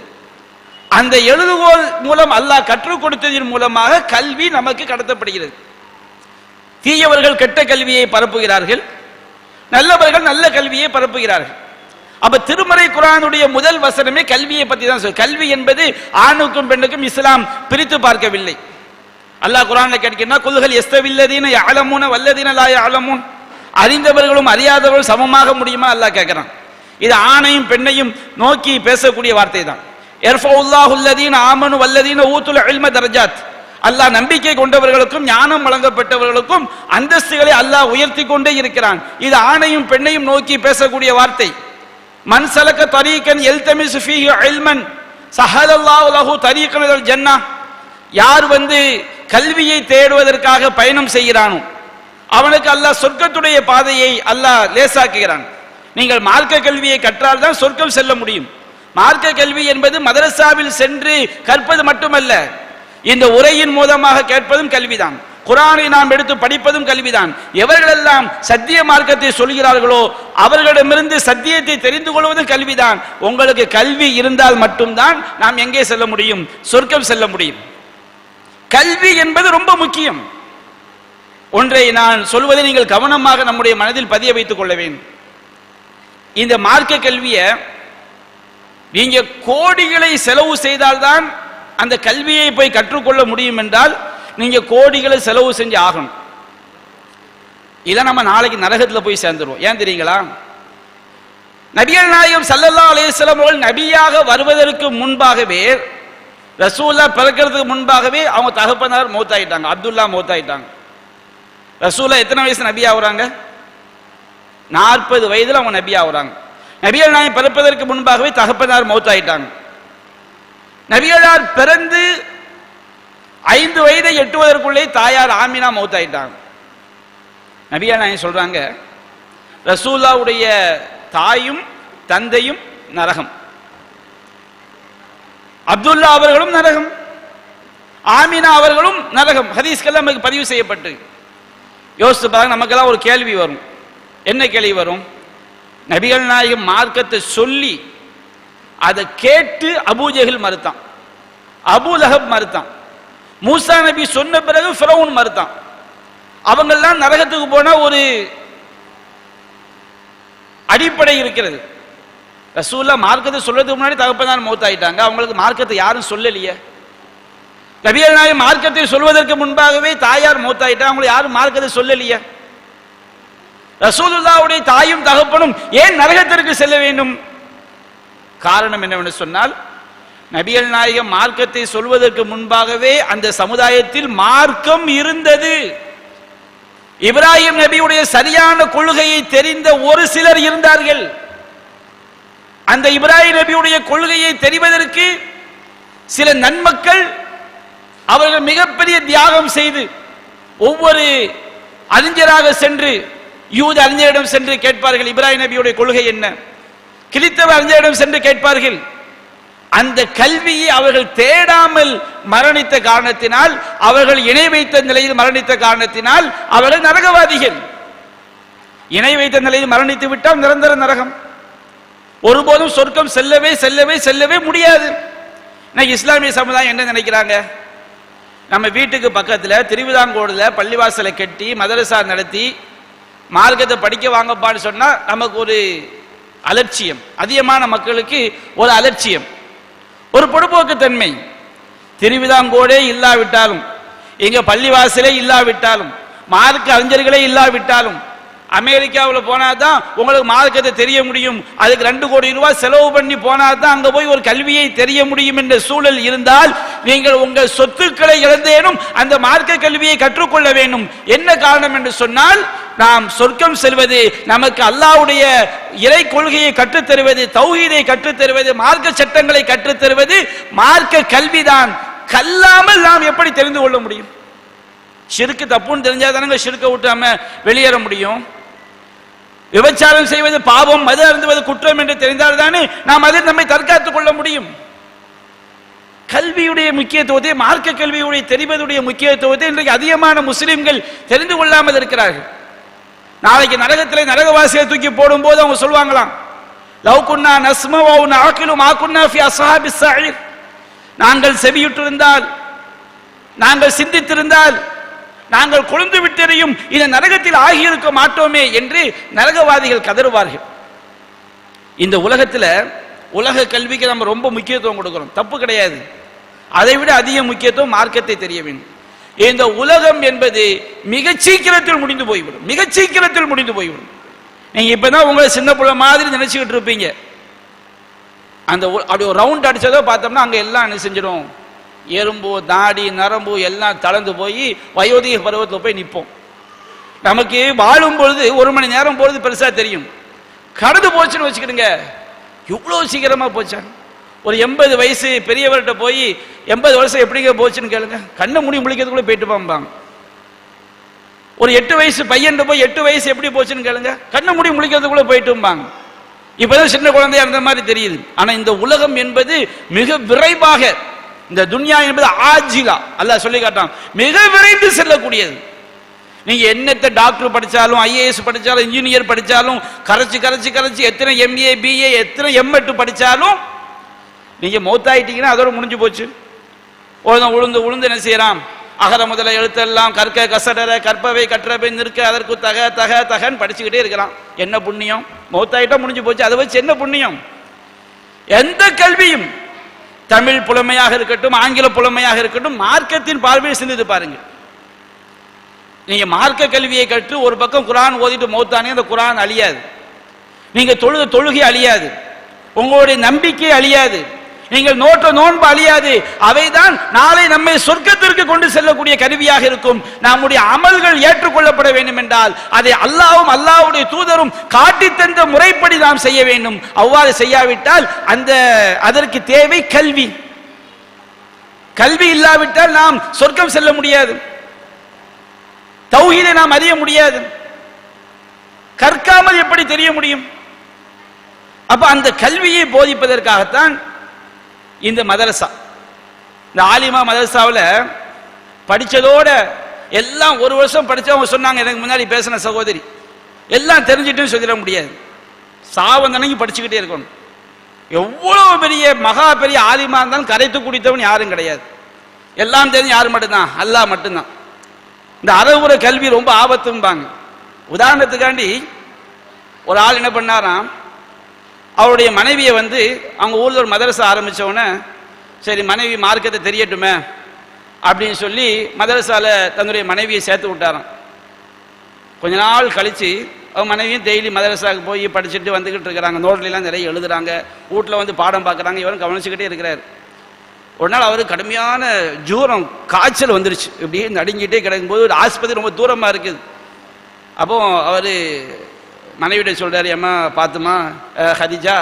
அந்த எழுதுகோல் மூலம் அல்லாஹ் கற்றுக் கொடுத்ததின் மூலமாக கல்வி நமக்கு கடத்தப்படுகிறது. தீயவர்கள் கெட்ட கல்வியை பரப்புகிறார்கள், நல்லவர்கள் நல்ல கல்வியை பரப்புகிறார்கள். அப்ப திருமறை குர்ஆனுடைய முதல் வசனமே கல்வியை பத்தி தான் சொல்லு. கல்வி என்பது ஆணுக்கும் பெண்ணுக்கும் இஸ்லாம் பிரித்து பார்க்கவில்லை. அல்லாஹ் குர்ஆன்ல கேட்கிறான், குல்ஹல் யஸ்தவில்லதீன யஅலமூன வல்லதீன லா யஅலமூன், அறிந்தவர்களும் அறியாதவர்களும் சமமாக முடியுமா அல்லாஹ் கேட்கிறான். இது ஆணையும் பெண்ணையும் நோக்கி பேசக்கூடிய வார்த்தை தான். யர்ஃபஉல்லாஹு அல்லதீன ஆமனு வல்லதீன ஊதுல் இல்ம தரஜாத், அல்லாஹ் நம்பிக்கை கொண்டவர்களுக்கும் ஞானம் வழங்கப்பட்டவர்களுக்கும் அந்தஸ்துகளை அல்லாஹ் உயர்த்தி கொண்டே இருக்கிறான். இது ஆணையும் பெண்ணையும் நோக்கி பேசக்கூடிய வார்த்தை. மன் சலக தரீகன் யல்தமிசு ஃபீஹி இல்மன் ஸஹலல்லாஹு லஹு தரீகன் இலல் ஜன்னah, யார் கல்வியை தேடுவதற்காக பயணம் செய்கிறானோ அவனுக்கு அல்லாஹ் சொர்க்கத்துடைய பாதையை அல்லாஹ் லேசாக்குகிறான். நீங்கள் மார்க்க கல்வியை கற்றால் தான் சொர்க்கம் செல்ல முடியும். மார்க்க கல்வி என்பது மதரசாவில் சென்று கற்பது மட்டுமல்ல, இந்த உரையின் மூலமாக கேட்பதும் கல்விதான். குர்ஆனை நாம் எடுத்து படிப்பதும் கல்விதான். எவர்களெல்லாம் சத்திய மார்க்கத்தை சொல்கிறார்களோ அவர்களிடமிருந்து சத்தியத்தை தெரிந்து கொள்வதும் கல்விதான். உங்களுக்கு கல்வி இருந்தால் மட்டும்தான் நாம் எங்கே செல்ல முடியும்? சொர்க்கம் செல்ல முடியும். கல்வி என்பது ரொம்ப முக்கியம். ஒன்றை நான் சொல்வதை நீங்கள் கவனமாக நம்முடைய மனதில் பதிய வைத்துக் கொள்ள வேண்டும். இந்த மார்க்க கல்வியை நீங்க கோடிகளை செலவு செய்தால்தான் அந்த கல்வியை போய் கற்றுக்கொள்ள முடியும் என்றால் நீங்க கோடிகளை செலவு செஞ்சு ஆகணும். இதை நம்ம நாளைக்கு நரகத்தில் போய் சேர்ந்துருவோம். ஏன் தெரியுங்களா? நபிகள் நாயகம் ஸல்லல்லாஹு அலைஹி வஸல்லம் அவர்கள் நபியாக வருவதற்கு முன்பாகவே, ரசூலா பிறக்கிறதுக்கு முன்பாகவே அவங்க தகப்பனார் மௌத்தாயிட்டாங்க. அப்துல்லா மௌத்தாயிட்டாங்க. ரசூலா எத்தனை வயசு நபி ஆகுறாங்க? 40 வயதுல அவங்க நபி ஆகுறாங்க. நபிகள் நாயகம் பிறப்பதற்கு முன்பாகவே தகப்பனார் மௌத்தாயிட்டாங்க. நபிகளார் பிறந்து 5 வயதை எட்டுவதற்குள்ளே தாயார் ஆமினா மௌத்தாயிட்டாங்க. நபிகள் நாயகம் சொல்றாங்க, ரசூலாவுடைய தாயும் தந்தையும் நரகம், அப்துல்லா அவர்களும் நரகம், ஆமினா அவர்களும் நரகம். ஹதீஸ்கெல்லாம் நமக்கு பதிவு செய்யப்பட்டு. யோசித்து பாருங்க, நமக்கெல்லாம் ஒரு கேள்வி வரும். என்ன கேள்வி வரும்? நபிகள் நாயகம் மார்க்கத்தை சொல்லி அதை கேட்டு அபூஜஹல் மறுத்தான், அபூ லஹப் மறுத்தான், மூசா நபி சொன்ன பிறகு ஃபிரௌன் மறுத்தான். அவங்கெல்லாம் நரகத்துக்கு போன ஒரு அடிப்படை இருக்கிறது. ரசூலுல்லாஹ் மார்க்கத்தை சொல்றதுக்கு முன்னாடி தகப்பனார் மௌத்தாயிட்டாங்க. அவங்களுக்கு மார்க்கத்தை யாரும் சொல்லலையே. நபிகள் நாயகம் மார்க்கத்தை சொல்வதற்கு முன்பாகவே தாயார் மௌத்தாயிட்டாங்க. அவங்களுக்கு யாரும் மார்க்கத்தை சொல்லலையே. ரசூலுல்லாஹ்வுடைய தாயும் தகப்பனும் ஏன் நரகத்திற்கு செல்ல வேண்டும்? காரணம் என்னவென்று சொன்னால், நபிகள் நாயகம் மார்க்கத்தை சொல்வதற்கு முன்பாகவே அந்த சமுதாயத்தில் மார்க்கம் இருந்தது. இப்ராஹிம் நபியுடைய சரியான கொள்கையை தெரிந்த ஒரு சிலர் இருந்தார்கள். அந்த இப்ராஹிம் நபியுடைய கொள்கையை தெரிவதற்கு சில நன்மக்கள் அவர்கள் மிகப்பெரிய தியாகம் செய்து ஒவ்வொரு அறிஞராக சென்று யூத அறிஞரிடம் சென்று கேட்பார்கள், இப்ராஹிம் நபியுடைய கொள்கை என்ன? கிறிஸ்தவ அறிஞரிடம் சென்று கேட்பார்கள். அந்த கல்வியை அவர்கள் தேடாமல் மரணித்த காரணத்தினால், அவர்கள் இணை வைத்த நிலையில் மரணித்த காரணத்தினால் அவர்கள் நரகவாதிகள். இணை வைத்த நிலையில் மரணித்து விட்டால் நிரந்தர நரகம். ஒருபோதும் சொர்க்கம் செல்லவே செல்லவே செல்லவே முடியாது. இன்னைக்கு இஸ்லாமிய சமுதாயம் என்ன நினைக்கிறாங்க? நம்ம வீட்டுக்கு பக்கத்தில் திருவிதாங்கோடுல பள்ளிவாசலை கட்டி மதரசா நடத்தி மார்க்கத்தை படிக்க வாங்கப்பான்னு சொன்னா நமக்கு ஒரு அலட்சியம். அதிகமான மக்களுக்கு ஒரு அலட்சியம், ஒரு பொடுபோக்கு தன்மை. திருவிதாங்கோடே இல்லாவிட்டாலும், எங்க பள்ளிவாசலே இல்லாவிட்டாலும், மார்க்க அறிஞர்களே இல்லாவிட்டாலும், அமெரிக்காவில் போனாதான் உங்களுக்கு மார்க்கத்தை தெரிய முடியும், அதுக்கு 2 கோடி ரூபாய் செலவு பண்ணி போனாதான் அங்க போய் ஒரு கல்வியை தெரிய முடியும் என்ற சூழல் இருந்தால் நீங்கள் உங்கள் சொத்துக்களை இழந்தேனும் அந்த மார்க்க கல்வியை கற்றுக்கொள்ள வேண்டும். என்ன காரணம் என்று சொன்னால், நாம் சொர்க்கம் செல்வது, நமக்கு அல்லாஹ்வுடைய இறை கொள்கையை கற்றுத்தருவது, தௌஹீதை கற்றுத்தருவது, மார்க்க சட்டங்களை கற்றுத்தருவது மார்க்க கல்விதான். கல்லாமல் நாம் எப்படி தெரிந்து கொள்ள முடியும்? ஷிர்க் தப்புன்னு தெரிஞ்சாதானங்க ஷிர்க்கை விட்டாம வெளியேற முடியும். விபச்சாரம் செய்வது பாவம், மது அருந்துவது குற்றம் என்று தெரிந்தால் தானே நாம் அதில் நம்மை தற்காத்துக் கொள்ள முடியும். கல்வியுடைய முக்கியத்துவத்தை, மார்க்க கல்வியுடைய தெரிவதுடைய முக்கியத்துவத்தை இன்றைக்கு அதிகமான முஸ்லிம்கள் தெரிந்து கொள்ளாமல் இருக்கிறார்கள். நாளைக்கு நரகத்திலே நரகவாசியை தூக்கி போடும் போது அவங்க சொல்வாங்களாம், லவ் குன்னா நஸ்மஉ வ நஅகிலு மா குன்னா ஃபி அஸ்ஹாபிஸ் ஸஈர். நாங்கள் செவியுற்றிருந்தால், நாங்கள் சிந்தித்திருந்தால், நாங்கள் கொழுந்து விட்டெறியும் இந்த நரகத்தில் ஆகியிருக்க மாட்டோமே என்று நரகவாதிகள் கதறுவார்கள். இந்த உலகத்தில் உலக கல்விக்கு நம்ம ரொம்ப முக்கியத்துவம் கொடுக்கிறோம், தப்பு கிடையாது. அதை விட அதிக முக்கியத்துவம் மார்க்கத்தை தெரிய வேண்டும். இந்த உலகம் என்பது மிக சீக்கிரத்தில் முடிந்து போய்விடும், மிக சீக்கிரத்தில் முடிந்து போய்விடும். நீங்க இப்பதான் உங்களை சின்ன பிள்ளை மாதிரி நினைச்சுக்கிட்டு இருப்பீங்க. அந்த அப்படி ஒரு ரவுண்ட் அடிச்சதோ பார்த்தோம்னா அங்க எல்லாம் என்ன செஞ்சிடும், எறும்பு தாடி நரம்பு எல்லாம் தளர்ந்து போய் வயோதிக பருவத்தில் போய் நிற்போம். நமக்கு வாழும் பொழுது 1 மணி நேரம் பொழுது பெருசா தெரியும். கடந்து போச்சுன்னு வச்சுக்கிடுங்க, இவ்வளோ சீக்கிரமா போச்சா? ஒரு 80 வயசு பெரியவர்கிட்ட போய் 80 வருஷம் எப்படிங்க போச்சுன்னு கேளுங்க, கண்ணை மூடி முழிக்கிறதுக்குள்ள போயிட்டு பாம்பாங்க. ஒரு 8 வயசு பையன் போய் 8 வயசு எப்படி போச்சுன்னு கேளுங்க, கண்ணை மூடி முழிக்கிறதுக்குள்ள போயிட்டும்பாங்க. இப்பதான் சின்ன குழந்தையா இருந்த மாதிரி தெரியுது. ஆனா இந்த உலகம் என்பது மிக விரைவாக, இந்த துன்யா என்பது ஆஜிலா, அல்லாஹ் சொல்லி காட்டான், மிக விரைந்து செல்லக்கூடியது. நீங்க என்னத்த டாக்டர் படிச்சாலும், ஐஏஎஸ் படிச்சாலும், இன்ஜினியர் படிச்சாலும், கரைச்சு கரைச்சு கரைச்சு எத்தனை எம்ஏ பிஏ எத்தனை எம்எட் படிச்சாலும் நீங்க மௌத்தாயிட்டீங்கன்னா அதோட முடிஞ்சு போச்சு. உளுந்து உளுந்து என்ன செய்யறான், அகர முதல எழுத்தெல்லாம் கற்க கசடர கற்பவை கற்றவை நிற்க அதற்கு தக தக தகன்னு படிச்சுக்கிட்டே இருக்கிறான். என்ன புண்ணியம்? மௌத்தாயிட்டா முடிஞ்சு போச்சு. அதை வச்சு என்ன புண்ணியம்? எந்த கல்வியும், தமிழ் புலமையாக இருக்கட்டும், ஆங்கில புலமையாக இருக்கட்டும், மார்க்கத்தின் பார்வையில் சிந்தித்து பாருங்க. நீங்க மார்க்க கல்வியை கற்று ஒரு பக்கம் குரான் ஓதிட்டு மௌத்தானே அந்த குரான் அழியாது. நீங்க தொழுகை அழியாது, உங்களுடைய நம்பிக்கை அழியாது, நீங்கள் நோற்ற நோன்பு அழியாது. அவைதான் நாளை நம்மை சொர்க்கத்திற்கு கொண்டு செல்லக்கூடிய கருவியாக இருக்கும். நம்முடைய அமல்கள் ஏற்றுக்கொள்ளப்பட வேண்டும் என்றால் அதை அல்லாஹ்வும் அல்லாஹ்வுடைய தூதரும் காட்டி தந்த முறைப்படி நாம் செய்ய வேண்டும். அவ்வாறு செய்யாவிட்டால் அதற்கு தேவை கல்வி. கல்வி இல்லாவிட்டால் நாம் சொர்க்கம் செல்ல முடியாது, தௌஹீதை நாம் அறிய முடியாது. கற்காமல் எப்படி தெரிய முடியும்? அப்ப அந்த கல்வியை போதிப்பதற்காகத்தான் இந்த மதரசா. இந்த ஆலிமா மதரசாவில் படிச்சதோட எல்லாம் ஒரு வருஷம் படிச்சவங்க சொன்னாங்க, எனக்கு முன்னாடி பேசின சகோதரி, எல்லாம் தெரிஞ்சிட்டு சொல்லிட முடியாது, சாவந்தனைக்கு படிச்சுக்கிட்டே இருக்கணும். எவ்வளவு பெரிய மகா பெரிய ஆலிமா இருந்தாலும் கரைத்து குடித்தவன் யாரும் கிடையாது. எல்லாம் தெரிஞ்சு யாரு மட்டும்தான்? அல்லாஹ் மட்டும்தான். இந்த அறவுற கல்வி ரொம்ப ஆபத்தும்பாங்க. உதாரணத்துக்காண்டி ஒரு ஆள் என்ன பண்ணாராம், அவருடைய மனைவியை அவங்க ஊரில் ஒரு மதரசா ஆரம்பித்தவுடனே, சரி மனைவி மார்க்கத்தை தெரியட்டுமே அப்படின்னு சொல்லி மதரசாவில் தன்னுடைய மனைவியை சேர்த்து விட்டாராம். கொஞ்ச நாள் கழித்து அவங்க மனைவியும் டெய்லி மதரசாவுக்கு போய் படிச்சுட்டு வந்துக்கிட்டு இருக்கிறாங்க, நோட்லாம் நிறைய எழுதுறாங்க, வீட்டில் பாடம் பார்க்குறாங்க, இவரும் கவனிச்சுக்கிட்டே இருக்கிறார். ஒரு நாள் அவருக்கு கடுமையான ஜூரம், காய்ச்சல் வந்துருச்சு. இப்படி நடுங்கிட்டே கிடக்கும்போது ஒரு ஆஸ்பத்திரி ரொம்ப தூரமாக இருக்குது. அப்போ அவர் மனைவிட சொல்றாரு, அம்மா பாத்துமா, ஹதிஜா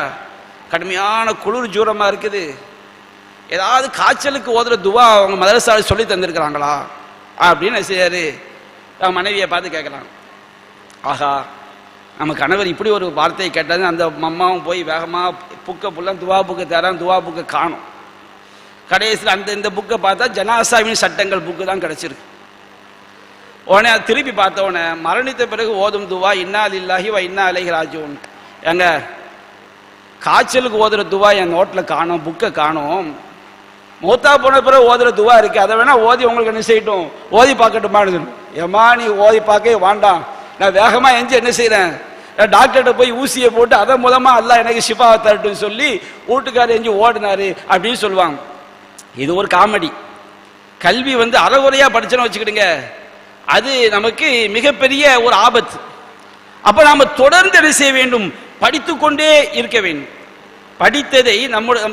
கடுமையான குளிர் ஜூரமாக இருக்குது, ஏதாவது காய்ச்சலுக்கு ஓதுற துவா அவங்க மதரசாவில் சொல்லி தந்திருக்கிறாங்களா அப்படின்னு செய்யாரு. மனைவியை பார்த்து கேட்குறாங்க, ஆஹா நம்ம கணவர் இப்படி ஒரு வார்த்தையை கேட்டாரு. அந்த அம்மாவும் போய் வேகமாக புக்கை ஃபுல்லாக துவா புக்கை தரான், துவா புக்கை காணும். கடைசியில் இந்த புக்கை பார்த்தா ஜனாசாவின் சட்டங்கள் புக்கு தான் கிடைச்சிருக்கு. உடனே அதை திருப்பி பார்த்த உடனே மரணித்த பிறகு ஓதும் துவா இன்னா லில்லாஹி வ இன்னா இலைஹி ராஜிஊன். எங்க காய்ச்சலுக்கு ஓதுற துவா என் நோட்டில் காணும், புக்கை காணும். மூத்தா போன பிறகு ஓதுற துவா இருக்கு, அதை வேணா ஓதி உங்களுக்கு என்ன செய்யட்டும், ஓதி பார்க்கட்டுமான்னு. ஏமா நீ ஓதி பார்க்கவே வேண்டாம், நான் வேகமாக எஞ்சி என்ன செய்கிறேன், டாக்டர்கிட்ட போய் ஊசியை போட்டு அதை மூலமா அல்லாஹ் எனக்கு ஷிஃபாவை தரட்டுன்னு சொல்லி வீட்டுக்காரர் எஞ்சி ஓடினாரு அப்படின்னு சொல்லுவாங்க. இது ஒரு காமெடி. கல்வி அறகுறையா படிச்சோன்னு வச்சுக்கிடுங்க, அது நமக்கு மிகப்பெரிய ஒரு ஆபத்து. அப்ப நாம தொடர்ந்து என்ன செய்ய வேண்டும், படித்துக்கொண்டே இருக்க வேண்டும். படித்ததை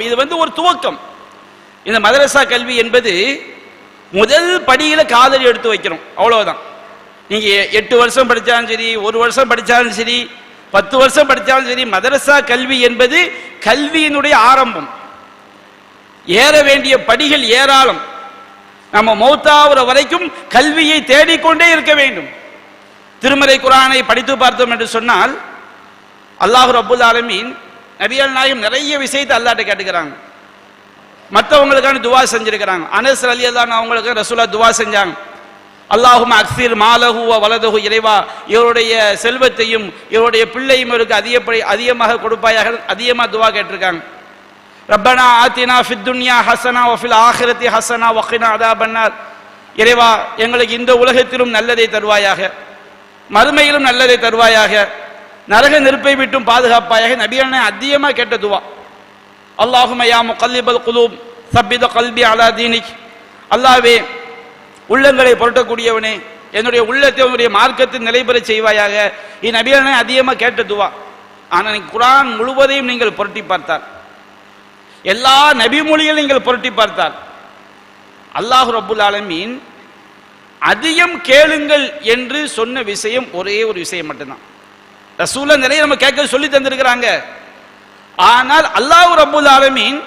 இது ஒரு துவக்கம். இந்த மதரசா கல்வி என்பது முதல் படியில காதலி எடுத்து வைக்கிறோம், அவ்வளவுதான். நீங்க 8 வருஷம் படிச்சாலும் சரி, 1 வருஷம் படிச்சாலும் சரி, 10 வருஷம் படிச்சாலும் சரி, மதரசா கல்வி என்பது கல்வியினுடைய ஆரம்பம். ஏற வேண்டிய படிகள் ஏராளம். நம்ம மௌத்தாவுற வரைக்கும் கல்வியை தேடிக்கொண்டே இருக்க வேண்டும். திருமறை குர்ஆனை படித்து பார்த்தோம் என்று சொன்னால், அல்லாஹ் ரப்புல் ஆலமீன் நபிகள் நாயகம் நிறைய விஷயத்தை அல்லாஹ்ட்ட கேட்டுக்கிறாங்க. மற்றவங்களுக்கான துவா செஞ்சிருக்கிறாங்க. அனஸ் ரலியல்லாஹு அன்ஹு அவங்களுக்கு ரசூலுல்லாஹ் துவா செஞ்சாங்க, அல்லாஹும்ம அக்ஸிர் மாலஹு வ வலதஹு, இறைவா இவருடைய செல்வத்தையும் இவருடைய பிள்ளையும் இவருக்கு அதிகமாக கொடுப்பாயாக, அதிகமாக துவா கேட்டிருக்காங்க. ரப்பனா ஆத்தினா ஃபித் துன்யா ஹஸனா வ ஃபில் ஆখিরাতি ஹஸனா வ கினா அஸாபன்னார், இறைவா எங்களுக்கு இந்த உலகத்திலும் நல்லதை தருவாயாக, மறுமையிலும் நல்லதை தருவாயாக, நரக நெருப்பை விட்டும் பாதுகாப்பாயாக. நபியனை அதிகமாக கேட்ட துவா. அல்லாஹும்ம யா முகல்லிபல் குலூப் சப்பித் கல்பி அலா தீனிக், அல்லாஹ்வே உள்ளங்களை புரட்டக்கூடியவனே என்னுடைய உள்ளத்தை உன்னுடைய மார்க்கத்தில் நிலைபெற செய்வாயாக. நபியனை அதிகமாக கேட்ட துவா. ஆனால் குர்ஆன் முழுவதையும் நீங்கள் புரட்டி பார்த்தால், எல்லா நபி மொழிகளை நீங்கள் புரட்டி பார்த்தால், அல்லாஹ் ரப்புல் ஆலமீன் அதிகம் கேளுங்கள் என்று சொன்ன விஷயம் ஒரே ஒரு விஷயம் மட்டும்தான். ரசூலுல்லாஹ் நிறைய நம்ம கேட்க சொல்லி தந்திருக்கிறாங்க. ஆனால் அல்லாஹ் ரப்புல் ஆலமீன்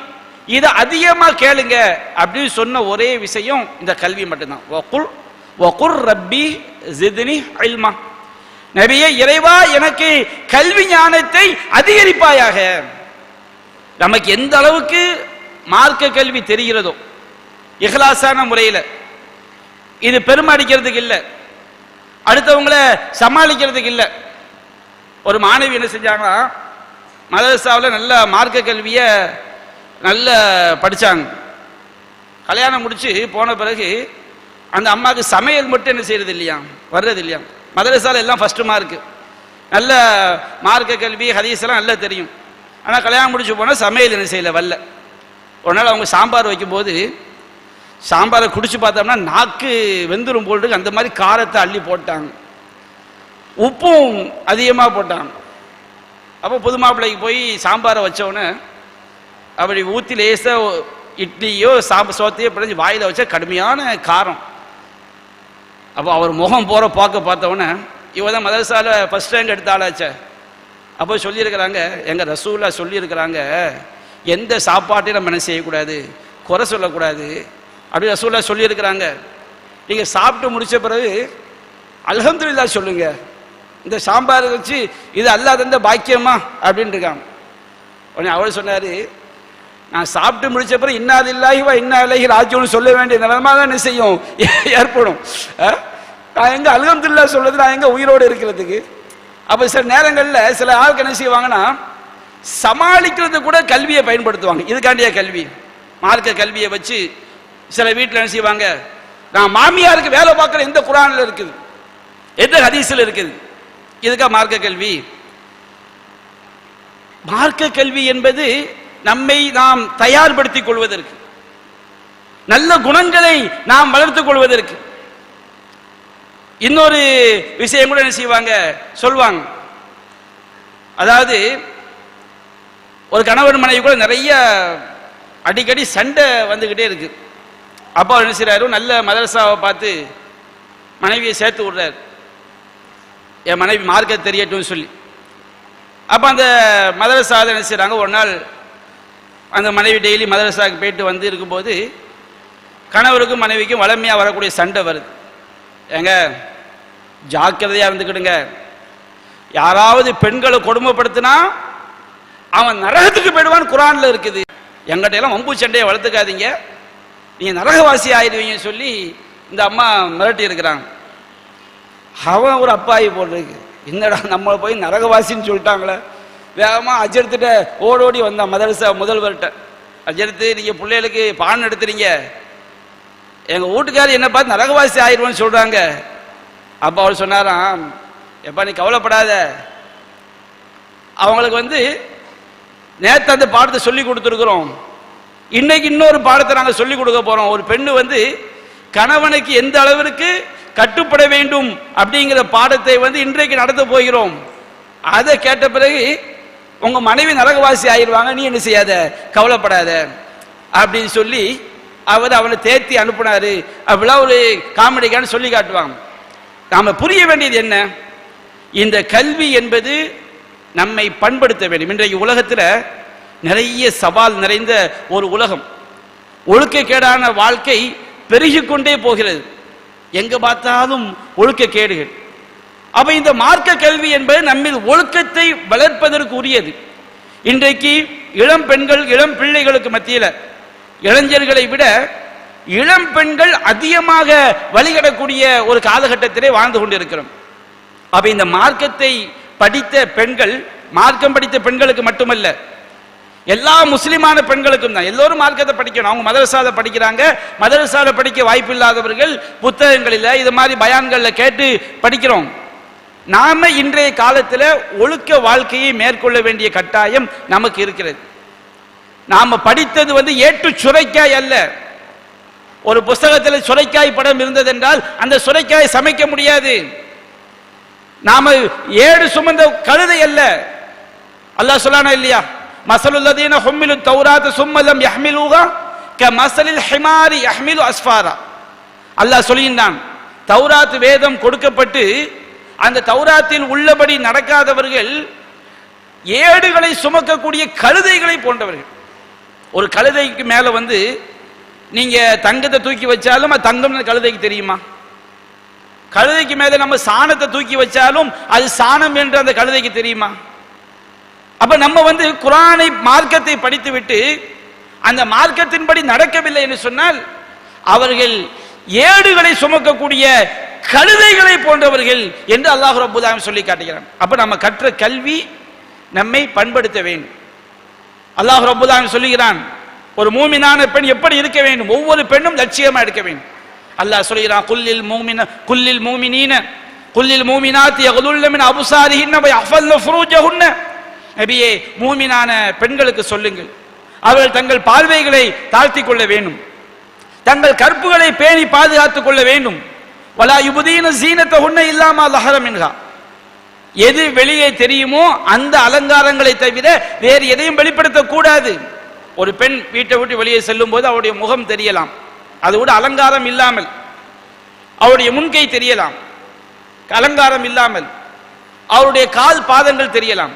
இதை அதிகமா கேளுங்க அப்படின்னு சொன்ன ஒரே விஷயம் இந்த கல்வி மட்டும்தான். வகுல் ரப்பி ஜித்னி இல்மா, நபியே இறைவா எனக்கு கல்வி ஞானத்தை அதிகரிப்பாயாக. நமக்கு எந்த அளவுக்கு மார்க்க கல்வி தெரிகிறதோ இஹ்லாஸான முறையில், இது பெருமை அடிக்கிறதுக்கு இல்லை, அடுத்தவங்களை சமாளிக்கிறதுக்கு இல்லை. ஒரு மாணவி என்ன செஞ்சாங்கன்னா, மதரசாவில் நல்ல மார்க்க கல்வியை நல்ல படித்தாங்க. கல்யாணம் முடிச்சு போன பிறகு அந்த அம்மாவுக்கு சமையல் மட்டும் என்ன செய்யறது இல்லையா, வர்றது இல்லையா. மதரசாவில் எல்லாம் ஃபர்ஸ்ட் மார்க்கு, நல்ல மார்க்க கல்வி ஹதீஸ் எல்லாம் நல்லா தெரியும். ஆனால் கல்யாணம் முடிச்சு போனால் சமையல் என்ன செய்யலை, வரல. ஒரு நாள் அவங்க சாம்பார் வைக்கும்போது சாம்பாரை குடிச்சு பார்த்தோம்னா நாக்கு வெந்துரும் போட்டு அந்த மாதிரி காரத்தை அள்ளி போட்டாங்க, உப்பும் அதிகமாக போட்டாங்க. அப்போ புது மாப்பிள்ளைக்கு போய் சாம்பாரை வச்சோடனே அப்படி ஊற்றி லேசாக இட்லியோ சோத்தையோ பிடிஞ்சி வாயில் வச்சா கடுமையான காரம். அப்போ அவர் முகம் போகிற பார்த்தவொடனே இவ தான் மதரசாவில் ஃபர்ஸ்ட் ரேங்க் எடுத்த ஆளாச்சே. அப்போ சொல்லியிருக்கிறாங்க, எங்கள் ரசூலா சொல்லியிருக்கிறாங்க, எந்த சாப்பாட்டையும் நம்ம என்ன செய்யக்கூடாது, குறை சொல்லக்கூடாது அப்படி ரசூலா சொல்லியிருக்கிறாங்க. நீங்கள் சாப்பிட்டு முடித்த பிறகு அல்ஹம்துலில்லாஹ் சொல்லுங்க, இந்த சாம்பார் வச்சு இது அல்லாஹ் தந்த பாக்கியமா அப்படின்னு இருக்காங்க. உடனே அவர் சொன்னார், நான் சாப்பிட்டு முடிச்ச பிறகு இன்னா லில்லாஹி வ இன்னா இலைஹி ராஜிஊன் சொல்ல வேண்டிய நிலைமை தான் என்ன செய்யும், ஏற்படும். நான் எங்க அல்ஹம்துலில்லாஹ் சொல்றது, நான் எங்க உயிரோடு இருக்கிறதுக்கு. அப்போ சில நேரங்களில் சில ஆளுக்கு என்ன செய்வாங்கன்னா, சமாளிக்கிறது கூட கல்வியை பயன்படுத்துவாங்க. இதுக்காண்டிய கல்வி, மார்க்க கல்வியை வச்சு சில வீட்டில் என்ன செய்வாங்க, நான் மாமியாருக்கு வேலை பார்க்குற எந்த குர்ஆன்ல இருக்குது, எந்த ஹதீஸில் இருக்குது, இதுக்கா மார்க்க கல்வி. மார்க்க கல்வி என்பது நம்மை நாம் தயார்படுத்திக் கொள்வதற்கு, நல்ல குணங்களை நாம் வளர்த்துக் கொள்வதற்கு. இன்னொரு விஷயம் கூட என்ன செய்வாங்க, சொல்வாங்க. அதாவது ஒரு கணவன் மனைவி கூட நிறைய அடிக்கடி சண்டை வந்துகிட்டே இருக்கு. அப்பா என்ன செய்யறாரு, நல்ல மதரசாவை பார்த்து மனைவியை சேர்த்து விடுறாரு, என் மனைவி மார்க்க தெரியட்டும் சொல்லி. அப்போ அந்த மதரசாவில் என்ன செய்யறாங்க, ஒரு நாள் அந்த மனைவி டெய்லி மதரசாவுக்கு போயிட்டு வந்து இருக்கும்போது கணவருக்கும் மனைவிக்கும் வளமையாக வரக்கூடிய சண்டை வருது. ஏங்க ஜாக்கிரதையாக இருந்துக்கிடுங்க, யாராவது பெண்களை கொடுமைப்படுத்தினா அவன் நரகத்துக்கு போயிடுவான்னு குர்ஆன்ல இருக்குது, எங்கிட்ட எல்லாம் வம்பு சண்டையை வளர்த்துக்காதீங்க, நீங்க நரகவாசி ஆயிடுவீங்க சொல்லி இந்த அம்மா மிரட்டி இருக்கிறாங்க. அவன் ஒரு அப்பாயி போடுறது, என்னடா நம்மளை போய் நரகவாசின்னு சொல்லிட்டாங்களே. வேகமாக அஜர்த்திட்ட ஓடோடி வந்தான் மதரசா முதல்வர்கிட்ட. அஜர்த்து, நீங்க பிள்ளைகளுக்கு பான் எடுத்துறீங்க, எங்க வீட்டுக்காரர் என்ன பார்த்து நரகவாசி ஆயிடுவோன்னு சொல்றாங்க. அப்பா அவர் சொன்னாராம், எப்பா நீ கவலைப்படாத, அவங்களுக்கு நேற்று அந்த பாடத்தை சொல்லி கொடுத்துருக்குறோம், இன்னைக்கு இன்னொரு பாடத்தை நாங்கள் சொல்லி கொடுக்க போறோம். ஒரு பெண்ணு கணவனுக்கு எந்த அளவிற்கு கட்டுப்பட வேண்டும் அப்படிங்கிற பாடத்தை இன்றைக்கு நடத்த போகிறோம். அதை கேட்ட பிறகு உங்க மனைவி நரகவாசி ஆயிடுவாங்க, நீ என்ன செய்யாத, கவலைப்படாத அப்படின்னு சொல்லி அவனை தேத்தி அனுப்புனாரு. அப்படிலாம் ஒரு காமெடிக்கான சொல்லி காட்டுவாங்க. நாம புரிய வேண்டியது என்ன, இந்த கல்வி என்பது நம்மை பண்படுத்த வேண்டும். இன்றைக்கு உலகத்தில் நிறைய சவால் நிறைந்த ஒரு உலகம், ஒழுக்கக்கேடான வாழ்க்கை பெருகிக்கொண்டே போகிறது, எங்க பார்த்தாலும் ஒழுக்கக்கேடுகள். அப்ப இந்த மார்க்க கல்வி என்பது நம்மில் ஒழுக்கத்தை வளர்ப்பதற்கு உரியது. இன்றைக்கு இளம் பெண்கள் இளம் பிள்ளைகளுக்கு மத்தியில் இளைஞர்களை விட இளம் பெண்கள் அதிகமாக வழிகடக்கூடிய ஒரு காலகட்டத்திலே வாழ்ந்து கொண்டிருக்கிறோம். அப்ப இந்த மார்க்கத்தை படித்த பெண்கள், மார்க்கம் படித்த பெண்களுக்கு மட்டுமல்ல, எல்லா முஸ்லிமான பெண்களுக்கும் தான். எல்லோரும் மார்க்கத்தை படிக்கணும். அவங்க மதரசால படிக்கிறாங்க, மதரசால படிக்க வாய்ப்பு இல்லாதவர்கள் புத்தகங்களில் இது மாதிரி பயான்களில் கேட்டு படிக்கிறோம். நாம இன்றைய காலத்தில் ஒழுக்க வாழ்க்கையை மேற்கொள்ள வேண்டிய கட்டாயம் நமக்கு இருக்கிறது. நாம படித்தது ஏட்டு சுரைக்காய் அல்ல. ஒரு புஸ்தகத்தில் சுரைக்காய் படம் இருந்தது என்றால் அந்த சுரைக்காய் சமைக்க முடியாது. நாம ஏடு சுமந்த கழுதை அல்ல. அல்லாஹ் சொல்லானா இல்லையா, மஸலுல்லதீன ஹும்மிலு தௌராத சும்ம லம் யஹ்மிலுஹா கமஸலில் ஹிமாரி யஹ்மிலு அஸ்ஃபாரா. அல்லாஹ் சொல்லினான், தௌராத் வேதம் கொடுக்கப்பட்டு அந்த தௌராத்தில் உள்ளபடி நடக்காதவர்கள் ஏடுகளை சுமக்கக்கூடிய கழுதைகளை போன்றவர்கள். ஒரு கழுதைக்கு மேல நீங்க தங்கத்தை தூக்கி வச்சாலும் அது தங்கம்னு கழுதைக்கு தெரியுமா? கழுதைக்கு மேல நம்ம சாணத்தை தூக்கி வச்சாலும் அது சாணம் என்று அந்த கழுதைக்கு தெரியுமா? அப்ப நம்ம குர்ஆனை மார்க்கத்தை படித்து விட்டு அந்த மார்க்கத்தின்படி நடக்கவில்லை என்று சொன்னால் அவர்கள் ஏடுகளை சுமக்கக்கூடிய கழுதைகளை போன்றவர்கள் என்று அல்லாஹ் ரப்பல் ஆலமீன் சொல்லி காட்டுகிறான். அப்ப நம்ம கற்ற கல்வி நம்மை பண்படுத்த வேண்டும். அல்லாஹ் ரப்பல் ஆலமீன் சொல்லுகிறான், ஒரு மூமினான பெண் எப்படி இருக்க வேண்டும்? ஒவ்வொரு பெண்ணும் லட்சியமா இருக்க வேண்டும். அல்லாஹ் சொல்கிறான், குல்லில் மூமினாத்தி யகுதுல்ன மின் அப்சாரிஹின்ன வ யஹ்ஃபல்ன ஃபுரூஜஹுன்ன. நபியே, மூமினான பெண்களுக்கு சொல்லுங்கள், அவர்கள் தங்கள் பார்வைகளை தாழ்த்திக் கொள்ள வேண்டும், தங்கள் கற்புகளை பேணி பாதுகாத்துக் கொள்ள வேண்டும். வலா யுபதீன ஸீனத்தஹுன்ன இல்லா மா ஸஹர மின்ஹா. எது வெளியே தெரியுமோ அந்த அலங்காரங்களை தவிர வேறு எதையும் வெளிப்படுத்த கூடாது. ஒரு பெண் வீட்டை விட்டு வெளியே செல்லும் போது அவருடைய முகம் தெரியலாம், அது கூட அலங்காரம் இல்லாமல். அவருடைய முன்கை தெரியலாம், அலங்காரம் இல்லாமல். அவருடைய கால் பாதங்கள் தெரியலாம்.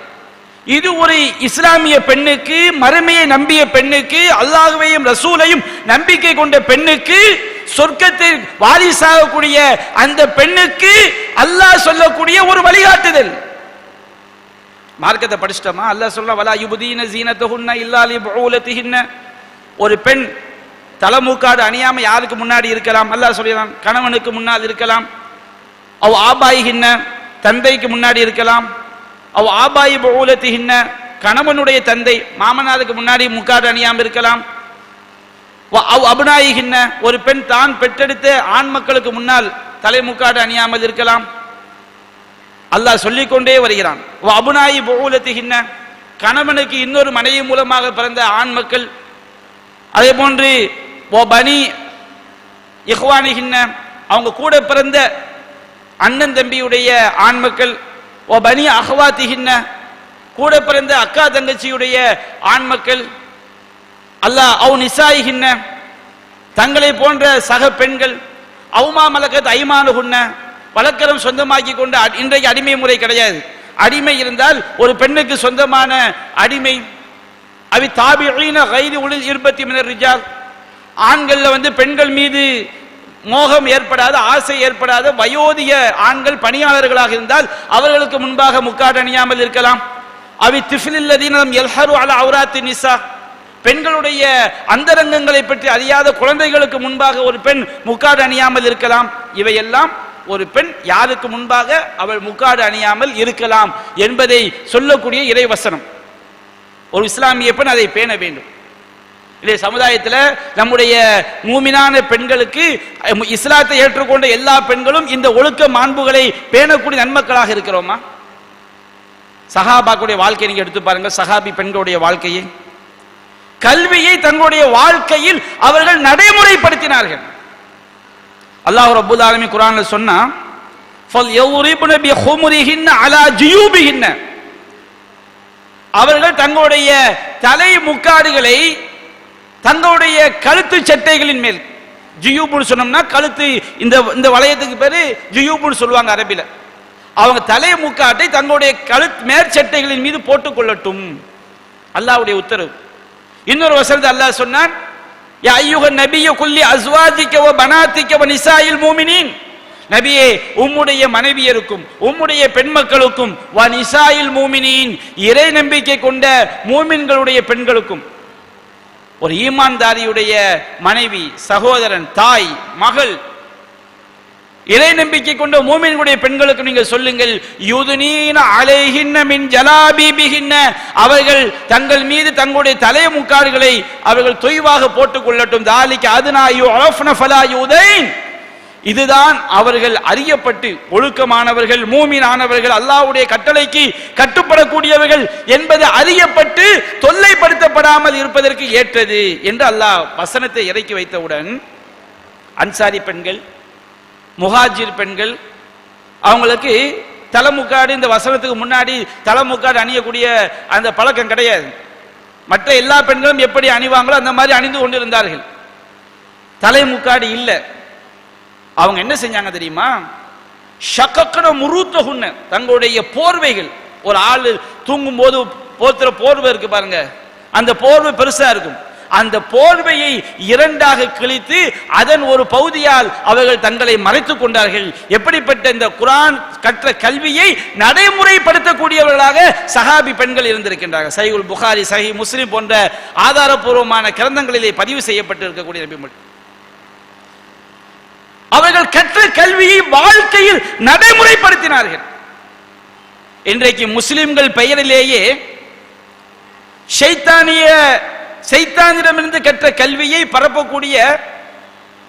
இது ஒரு இஸ்லாமிய பெண்ணுக்கு, மறுமையை நம்பிய பெண்ணுக்கு, அல்லாஹ்வையும் ரசூலையும் நம்பிக்கை கொண்ட பெண்ணுக்கு, சொர்க்கத்தில் வாரிசாகக்கூடிய அந்த பெண்ணுக்கு அல்லாஹ் சொல்லக்கூடிய ஒரு வழிகாட்டுதல். மார்க்கத்தை படிச்சிட்டோமா? அல்லாஹ் சொல்ல, வலா யுபதீன ஸீனத்தஹுன்ன இல்லா லிபுஊலத்திஹின்ன. ஒரு பெண் தலைமூக்காடு அணியாம யாருக்கு முன்னாடி இருக்கலாம்? அல்லாஹ் சொல்கிறான், கணவனுக்கு முன்னால் இருக்கலாம். அவ் ஆபாயிஹின்ன, தந்தைக்கு முன்னாடி இருக்கலாம். அவ் ஆபாயி புஊலத்திஹின்ன, கணவனுடைய தந்தை மாமனாருக்கு முன்னாடி முக்காடு அணியாம இருக்கலாம். அவ் அப்னாயிஹின்ன, ஒரு பெண் தான் பெற்றெடுத்த ஆண் மக்களுக்கு முன்னால் தலைமுக்காடு அணியாமல் இருக்கலாம். அல்லாஹ் சொல்லிக்கொண்டே வருகிறான். அபுனாயி புஊலத்திஹின்ன, கணவனுக்கு இன்னொரு மனைவி மூலமாக பிறந்த ஆண் மக்கள். அதே போன்று பனி இஹ்வானிஹின்ன, அவங்க கூட பிறந்த அண்ணன் தம்பியுடைய ஆண் மக்கள். பனி அஹ்வாத்திஹின்ன, கூட பிறந்த அக்கா தங்கச்சியுடைய ஆண் மக்கள். அல்லாஹ் அவ் நிசாயிஹின்ன, தங்களை போன்ற சக பெண்கள். அவுமா மலக்கத் ஐமானுஹுன்ன, வழக்கரம் சொந்தமாக்கி கொண்ட. இன்றைக்கு அடிமை முறை கிடையாது. அடிமை இருந்தால் ஒரு பெண்ணுக்கு சொந்தமான அடிமை. அவி தாபிஈன கைரி உலில் இர்பத்தி மினர் ரிஜால், ஆண்கள்ல பெண்கள் மீது மோகம் ஏற்படாத, ஆசை ஏற்படாத வயோதிக ஆண்கள் பணியாளர்களாக இருந்தால் அவர்களுக்கு முன்பாக முக்காடு அணியாமல் இருக்கலாம். அவி திஃபிலில்லதீனம் யல்ஹரு அலா அவ்ராத்தி நிசா, பெண்களுடைய அந்தரங்கங்களை பற்றி அறியாத குழந்தைகளுக்கு முன்பாக ஒரு பெண் முக்காடு அணியாமல் இருக்கலாம். இவையெல்லாம் ஒரு பெண் யாருக்கு முன்பாக அவள் முக்காடு அணியாமல் இருக்கலாம் என்பதை சொல்லக்கூடிய இறைவசனம். ஒரு இஸ்லாமிய பெண் அதை பேண வேண்டும். இதே சமுதாயத்தில் நம்முடைய மூமினான பெண்களுக்கு, இஸ்லாத்தை ஏற்றுக்கொண்ட எல்லா பெண்களும் இந்த ஒழுக்க மாண்புகளை பேணக்கூடிய நன்மக்களாக இருக்கிறோமா? சஹாபாக்களுடைய வாழ்க்கையை நீங்க எடுத்து பாருங்க. சஹாபி பெண்களுடைய வாழ்க்கையை, கல்வியை தங்களுடைய வாழ்க்கையில் அவர்கள் நடைமுறைப்படுத்தினார்கள். அல்லாஹ் ரப்பல் ஆலமீன் குர்ஆன்ல சொன்னா, ஃபல்யவ்ரிப்ன பிஹுமுரிஹின்ன அலா ஜுயூபிஹின்ன, அவர்கள் தங்களுடைய தலை முக்காடுகளை தங்களுடைய கழுத்து சட்டைகளின் மேல், ஜுயூப்னு சொன்னோம்னா கழுத்து, இந்த வளையத்துக்கு பேரு ஜுயூப்னு சொல்லுவாங்க அரபில. அவங்க தலை முக்காட்டை தங்களுடைய கழுத்து மேற்சட்டைகளின் மீது போட்டுக் கொள்ளட்டும், அல்லாஹ்வுடைய உத்தரவு. இன்னொரு வசனத்தை அல்லாஹ் சொன்னான், யா அய்யுஹன் நபியு குல்லி அஸ்வாஜிக வ பனாதிக வ நிசாயில் மூமினீன், நபியே உம்முடைய மனைவியருக்கும் உம்முடைய பெண்மக்களுக்கும் வ நிசாயில் மூமினீன், இறை நம்பிக்கை கொண்ட மூமின்களுடைய பெண்களுக்கும். ஒரு ஈமான்தாரியுடைய மனைவி, சகோதரன், தாய், மகள், இறை நம்பிக்கை கொண்ட மூமின்களுடைய பெண்களுக்கு நீங்கள் சொல்லுங்கள், யுதுனீன அலைஹின்ன மின் ஜலாபீபிஹின்ன, அவர்கள் தங்கள் மீது தங்களுடைய தலை முக்காடுகளை அவர்கள் தொய்வாக போட்டுக் கொள்ளட்டும். தாலிக அதுனா யுஅஃப்ன ஃபலா யுதைன், இதுதான் அவர்கள் அறியப்பட்டு ஒழுக்கமானவர்கள், மூமினானவர்கள், அல்லாஹ்வுடைய கட்டளைக்கு கட்டுப்படக்கூடியவர்கள் என்பது அறியப்பட்டு தொல்லைப்படுத்தப்படாமல் இருப்பதற்கு ஏற்றது என்று அல்லாஹ் வசனத்தை இறக்கி வைத்தவுடன், அன்சாரி பெண்கள், முஹாஜிர் பெண்கள், அவங்களுக்கு தலைமுக்காடு, இந்த வசனத்துக்கு முன்னாடி தலைமுக்காடு அணியக்கூடிய அந்த பழக்கம் கிடையாது. மற்ற எல்லா பெண்களும் எப்படி அணிவாங்களோ அந்த மாதிரி அணிந்து கொண்டிருந்தார்கள். தலைமுக்காடு இல்லை. அவங்க என்ன செஞ்சாங்க தெரியுமா? ஷக்கக்கன முருத்தகுன்ன, தங்களுடைய போர்வைகள், ஒரு ஆள் தூங்கும் போது போத்துற போர்வை இருக்கு பாருங்க, அந்த போர்வை பெருசா இருக்கும், அந்த போர்வையை இரண்டாக கிழித்து அதன் ஒரு பகுதியால் அவர்கள் தங்களை மறைத்துக் கொண்டார்கள். எப்படிப்பட்ட இந்த குர்ஆன் கற்ற கல்வியை நடைமுறைப்படுத்தக்கூடியவர்களாக சஹாபி பெண்கள் இருந்திருக்கின்றார்கள். சஹீஹுல் புகாரி, சஹீஹ் முஸ்லிம் போன்ற ஆதாரபூர்வமான கிரந்தங்களிலே பதிவு செய்யப்பட்டு இருக்கக்கூடிய நபிகள் அவர்கள் கற்ற கல்வியை வாழ்க்கையில் நடைமுறைப்படுத்தினார்கள். இன்றைக்கு முஸ்லிம்கள் பெயரிலேயே சைத்தானிடமிருந்து கற்ற கல்வியை பரப்பக்கூடிய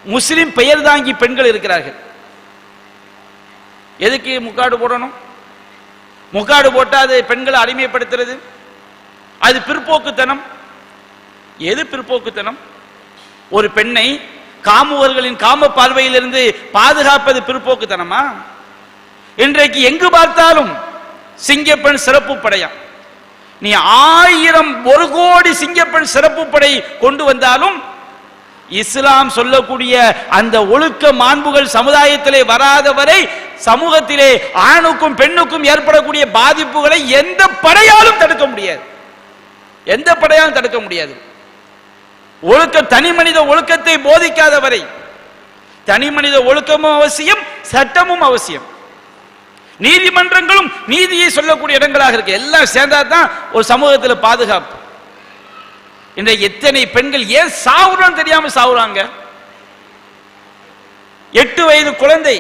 முஸ்லிம் பெயர் தாங்கி பெண்கள் இருக்கிறார்கள். எதுக்கு முக்காடு போடணும்? முக்காடு போட்டா அது பெண்களை அடிமைப்படுத்துறது, அது பிற்போக்குத்தனம். எது பிற்போக்குத்தனம்? ஒரு பெண்ணை காமுவர்களின் காம பார்வையிலிருந்து பாதுகாப்பது பிற்போக்குத்தனமா? இன்றைக்கு எங்கு பார்த்தாலும் சிங்கப்பெண் சிறப்பு படையா. நீ 1000 1 கோடி சிங்கப்பெண் சிறப்பு படை கொண்டு வந்தாலும் இஸ்லாம் சொல்லக்கூடிய அந்த ஒழுக்க மாண்புகள் சமுதாயத்திலே வராத வரை சமூகத்திலே ஆணுக்கும் பெண்ணுக்கும் ஏற்படக்கூடிய பாதிப்புகளை எந்த படையாலும் தடுக்க முடியாது. எந்த படையாலும் தடுக்க முடியாது. ஒழுக்க தனி மனித ஒழுக்கத்தை போதிக்காத வரை தனி மனித ஒழுக்கமும் அவசியம், சட்டமும் அவசியம். நீதிமன்றங்களும் நீதியை சொல்லக்கூடிய இடங்களாக இருக்கு. எல்லாம் சேர்ந்தாதான் ஒரு சமூகத்தில் பாதுகாப்பு. இன்றைக்கு எத்தனை பெண்கள் ஏன் சாவுறான்னு தெரியாம சாவுறாங்க. 8 வயது குழந்தை,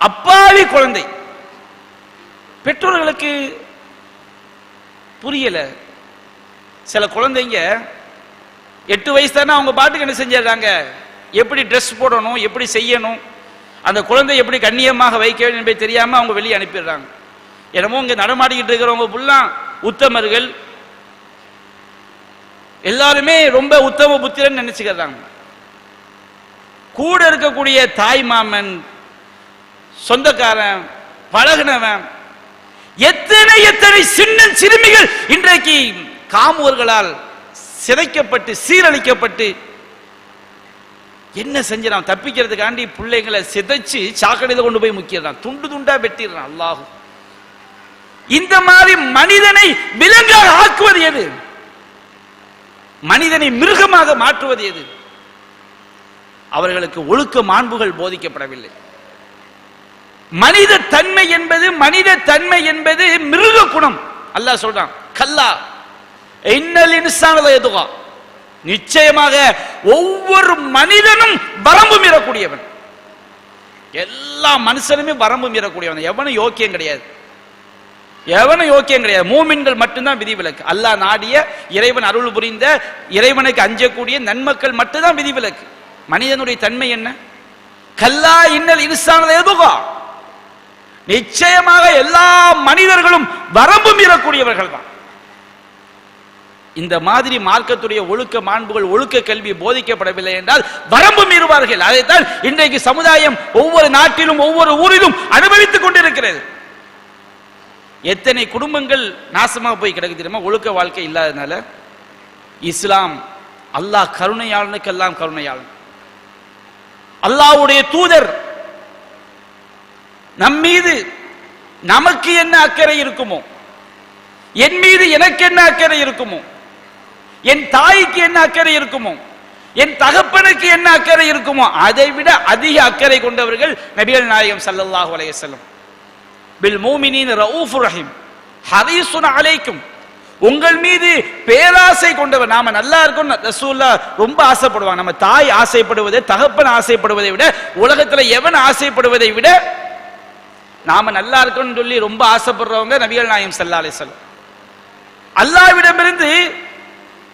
அப்பாவி குழந்தை, பெற்றோர்களுக்கு புரியல. சில குழந்தைங்க 8 வயசு தானே, அவங்க பாட்டுக்கு என்ன செஞ்சிடறாங்க, எப்படி ட்ரெஸ் போடணும், எப்படி செய்யணும், அந்த குழந்தை எப்படி கண்ணியமாக வைக்க வேண்டும் என்பதை தெரியாம அவங்க வெளியே அனுப்பிடுறாங்க. என்னமோ இங்க நடமாடிக்கிட்டு இருக்கிறவங்க ஃபுல்லா உத்தமர்கள், எல்லாருமே ரொம்ப உத்தம புத்திரன் நினைச்சுக்கிறாங்க. கூட இருக்கக்கூடிய தாய் மாமன், சொந்தக்காரன், பழகினவன், எத்தனை எத்தனை சின்ன சிறுமிகள் இன்றைக்கு காமுவர்களால் சிதைக்கப்பட்டு சீரழிக்கப்பட்டு என்ன செஞ்சான், தப்பிக்கிறதுக்காண்டி பிள்ளைங்களை சிதைச்சு சாக்கடையில கொண்டு போய் முக்கிடுறான், துண்டு துண்டா வெட்டிடுறான். அல்லாஹ், இந்த மாதிரி மனிதனை விலங்காக ஆக்குவது எது? மனிதனை மிருகமாக மாற்றுவது எது? அவர்களுக்கு ஒழுக்க மாண்புகள் போதிக்கப்படவில்லை. மனித தன்மை என்பது மிருக குணம். அல்லாஹ் சொல்றான், கல்லா இன்னல் இன்சான லயதுகா, நிச்சயமாக ஒவ்வொரு மனிதனும் வரம்பு மீறக்கூடியவன். எல்லா மனுஷனுமே வரம்பு மீறக்கூடியவன். எவனும் யோக்கியம் கிடையாது, எவனும் யோக்கியம் கிடையாது. மூமின்கள் மட்டும்தான் விதிவிலக்கு. அல்லாஹ் நாடிய, இறைவன் அருள் புரிந்த, இறைவனுக்கு அஞ்சக்கூடிய நன்மக்கள் மட்டும்தான் விதிவிலக்கு. மனிதனுடைய தன்மை என்ன? கல்லா இன்னல் இன்சான லயதுகா, நிச்சயமாக எல்லா மனிதர்களும் வரம்பு மீறக்கூடியவர்கள் தான். இந்த மாதிரி மார்க்கத்துடைய ஒழுக்க மாண்புகள், ஒழுக்க கல்வி போதிக்கப்படவில்லை என்றால் வரம்பு மீறுவார்கள். அதைத்தான் இன்றைக்கு சமுதாயம் ஒவ்வொரு நாட்டிலும் ஒவ்வொரு ஊரிலும் அனுபவித்துக் கொண்டிருக்கிறது. எத்தனை குடும்பங்கள் நாசமாக போய் கிடக்கு தெரியுமா? ஒழுக்க வாழ்க்கை இல்லாதனால. இஸ்லாம், அல்லாஹ் கருணையாளனுக்கு எல்லாம் கருணையாளன். அல்லாஹ்வுடைய தூதர் நம் மீது நமக்கு என்ன அக்கறை இருக்குமோ, என் மீது எனக்கு என்ன அக்கறை இருக்குமோ, என் தாய்க்கு என்ன அக்கறை இருக்குமோ, என் தகப்பனுக்கு என்ன அக்கறை இருக்குமோ, அதை விட அதிக அக்கறை கொண்டவர்கள் நபிகள் நாயகம் ஸல்லல்லாஹு அலைஹி வஸல்லம். பில் மூமினீன ரഊஃபுர் ரஹீம் ஹரீஸுன் அலைக்கும், உங்கள் மீது பேராசை கொண்டவர். நாம நல்லா இருக்கணும் ரசூலுல்லாஹ் ரொம்ப ஆசைப்படுவாங்க. நம்ம தாய் ஆசைப்படுவதை, தகப்பன் ஆசைப்படுவதை விட, உலகத்துல எவன் ஆசைப்படுவதை விட நாம நல்லா இருக்கணும்னு சொல்லி ரொம்ப ஆசைப்படுறவங்க நபிகள் நாயகம் ஸல்லல்லாஹு அலைஹி வஸல்லம். அல்லாஹ்விடமிருந்து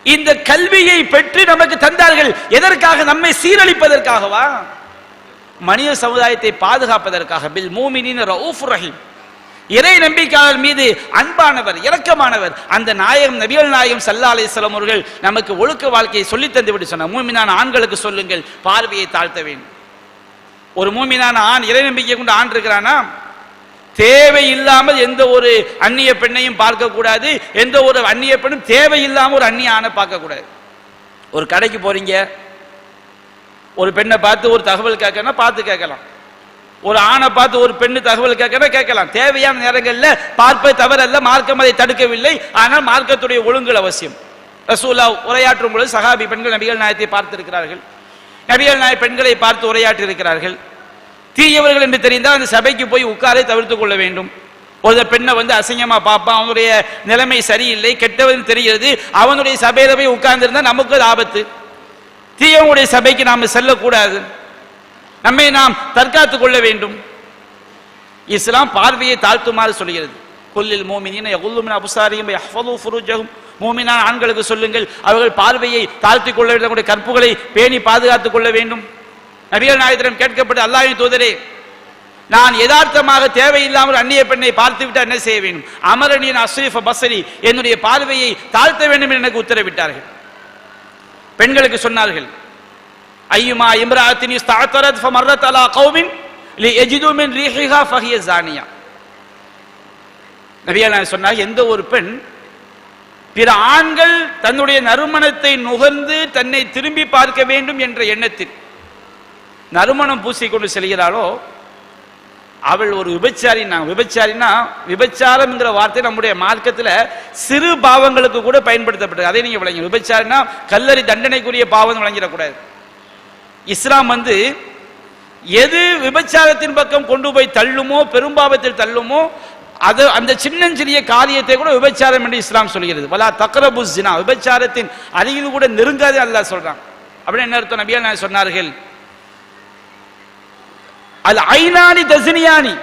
இந்த கல்வியை பெற்று நமக்கு தந்தார்கள். எதற்காக? நம்மை சீரழிப்பதற்காகவா? மனித சமுதாயத்தை பாதுகாப்பதற்காக. பில் மூமினீன ரഊஃபுர் ரஹீம், இறை நம்பிக்கையாளர் மீது அன்பானவர், இரக்கமானவர். அந்த நாயகம் நபிகள் நாயகம் ஸல்லல்லாஹு அலைஹி வஸல்லம் அவர்கள் நமக்கு ஒழுக்க வாழ்க்கையை சொல்லி தந்து விட்டு சொன்னார், மூமினான ஆண்களுக்கு சொல்லுங்கள் பார்வையை தாழ்த்த வேண்டும். ஒரு மூமினான ஆண், இறை நம்பிக்கை கொண்டு ஆண் இருக்கிறானா, தேவையில்லாமல் எந்த ஒரு அந்நிய பெண்ணையும் பார்க்க கூடாது, எந்த ஒரு அந்நிய பெண்ணும் தேவையில்லாமல் ஒரு அந்நிய ஆணை பார்க்க கூடாது. ஒரு கடைக்கு போறீங்க, ஒரு பெண்ணை பார்த்து ஒரு தகவல் கேட்கணும், பார்த்து கேட்கலாம். ஒரு ஆணை பார்த்து ஒரு பெண்ணு தகவல் கேட்கலாம். தேவையான நேரங்களில் பார்ப்பது தவறல்ல, மார்க்கம் அதை தடுக்கவில்லை. ஆனால் மார்க்கத்துடைய ஒழுங்குகள் அவசியம். ரசூலா உரையாற்றும் பொழுது சஹாபி பெண்கள் நபிகள் நாயகத்தை பார்த்திருக்கிறார்கள். நபிகள் நாயக பெண்களை பார்த்து உரையாற்றி இருக்கிறார்கள். தீயவர்கள் என்று தெரிந்தால் அந்த சபைக்கு போய் உட்காரை தவிர்த்துக் கொள்ள வேண்டும். ஒரு பெண்ணை அசிங்கமா பார்ப்பான், அவனுடைய நிலைமை சரியில்லை, கெட்டவன் தெரிகிறது, அவனுடைய சபையில போய் உட்கார்ந்திருந்தா நமக்கு ஆபத்து. தீயவனுடைய சபைக்கு நாம் செல்லக்கூடாது, நம்மை நாம் தற்காத்துக் கொள்ள வேண்டும். இஸ்லாம் பார்வையை தாழ்த்துமாறு சொல்கிறது. குல்லில் மோமினின யகுல்லு மின் அப்சாரிஹிம் வயஹ்ஃபது ஃபுரூஜஹும், மோமினான ஆண்களுக்கு சொல்லுங்கள் அவர்கள் பார்வையை தாழ்த்திக் கொள்ள வேண்டும், தங்களுடைய கற்புகளை பேணி பாதுகாத்துக் கொள்ள வேண்டும். நபிகள் நாயகத்திடம் கேட்கப்பட்டு, அல்லாஹ்வின் தூதரே, நான் யதார்த்தமாக தேவையில்லாமல் அந்நிய பெண்ணை பார்த்து விட்டால் என்ன செய்ய வேண்டும்? அமரனின் அஸ்ரீஃப பஸ்ரி, என்னுடைய பார்வையை தாழ்த்த வேண்டும் என்று எனக்கு உத்தரவிட்டார்கள். பெண்களுக்கு சொன்னார்கள், ஐயுமா இம்ராஅத்தின் இஸ்தஅதரத் ஃபமர்ரத் அலா கௌமின் லியஜிது மின் ரீஹிஹா ஃபஹிய ஸானியா. நபிகள் நாயகம் சொன்னார், எந்த ஒரு பெண் பிற ஆண்கள் தன்னுடைய நறுமணத்தை நுகர்ந்து தன்னை திரும்பி பார்க்க வேண்டும் என்ற எண்ணத்தில் நறுமணம் பூசிக்கொண்டு செல்கிறாளோ அவள் ஒரு விபச்சாரி. விபச்சாரினா, விபச்சாரம் என்கிற வார்த்தை நம்முடைய மார்க்கத்தில் சிறு பாவங்களுக்கு கூட பயன்படுத்தப்பட்டது. அதை நீங்க விளங்க. விபச்சாரினா கல்லறி தண்டனைக்குரிய பாவம் வழங்கிடக்கூடாது. இஸ்லாம் எது விபச்சாரத்தின் பக்கம் கொண்டு போய் தள்ளுமோ, பெரும்பாவத்தில் தள்ளுமோ, அது அந்த சின்னஞ்சிறிய காரியத்தை கூட விபச்சாரம் என்று இஸ்லாம் சொல்கிறது. வலா தக்ரபு ஸினா, விபச்சாரத்தின் அருகில் கூட நெருங்காது அல்லாஹ் சொல்றான். அப்படின்னு என்ன அர்த்தம்? நபிகள் நாயகம் சொன்னார்கள், அல் ஐனானி தஸ்னியானி,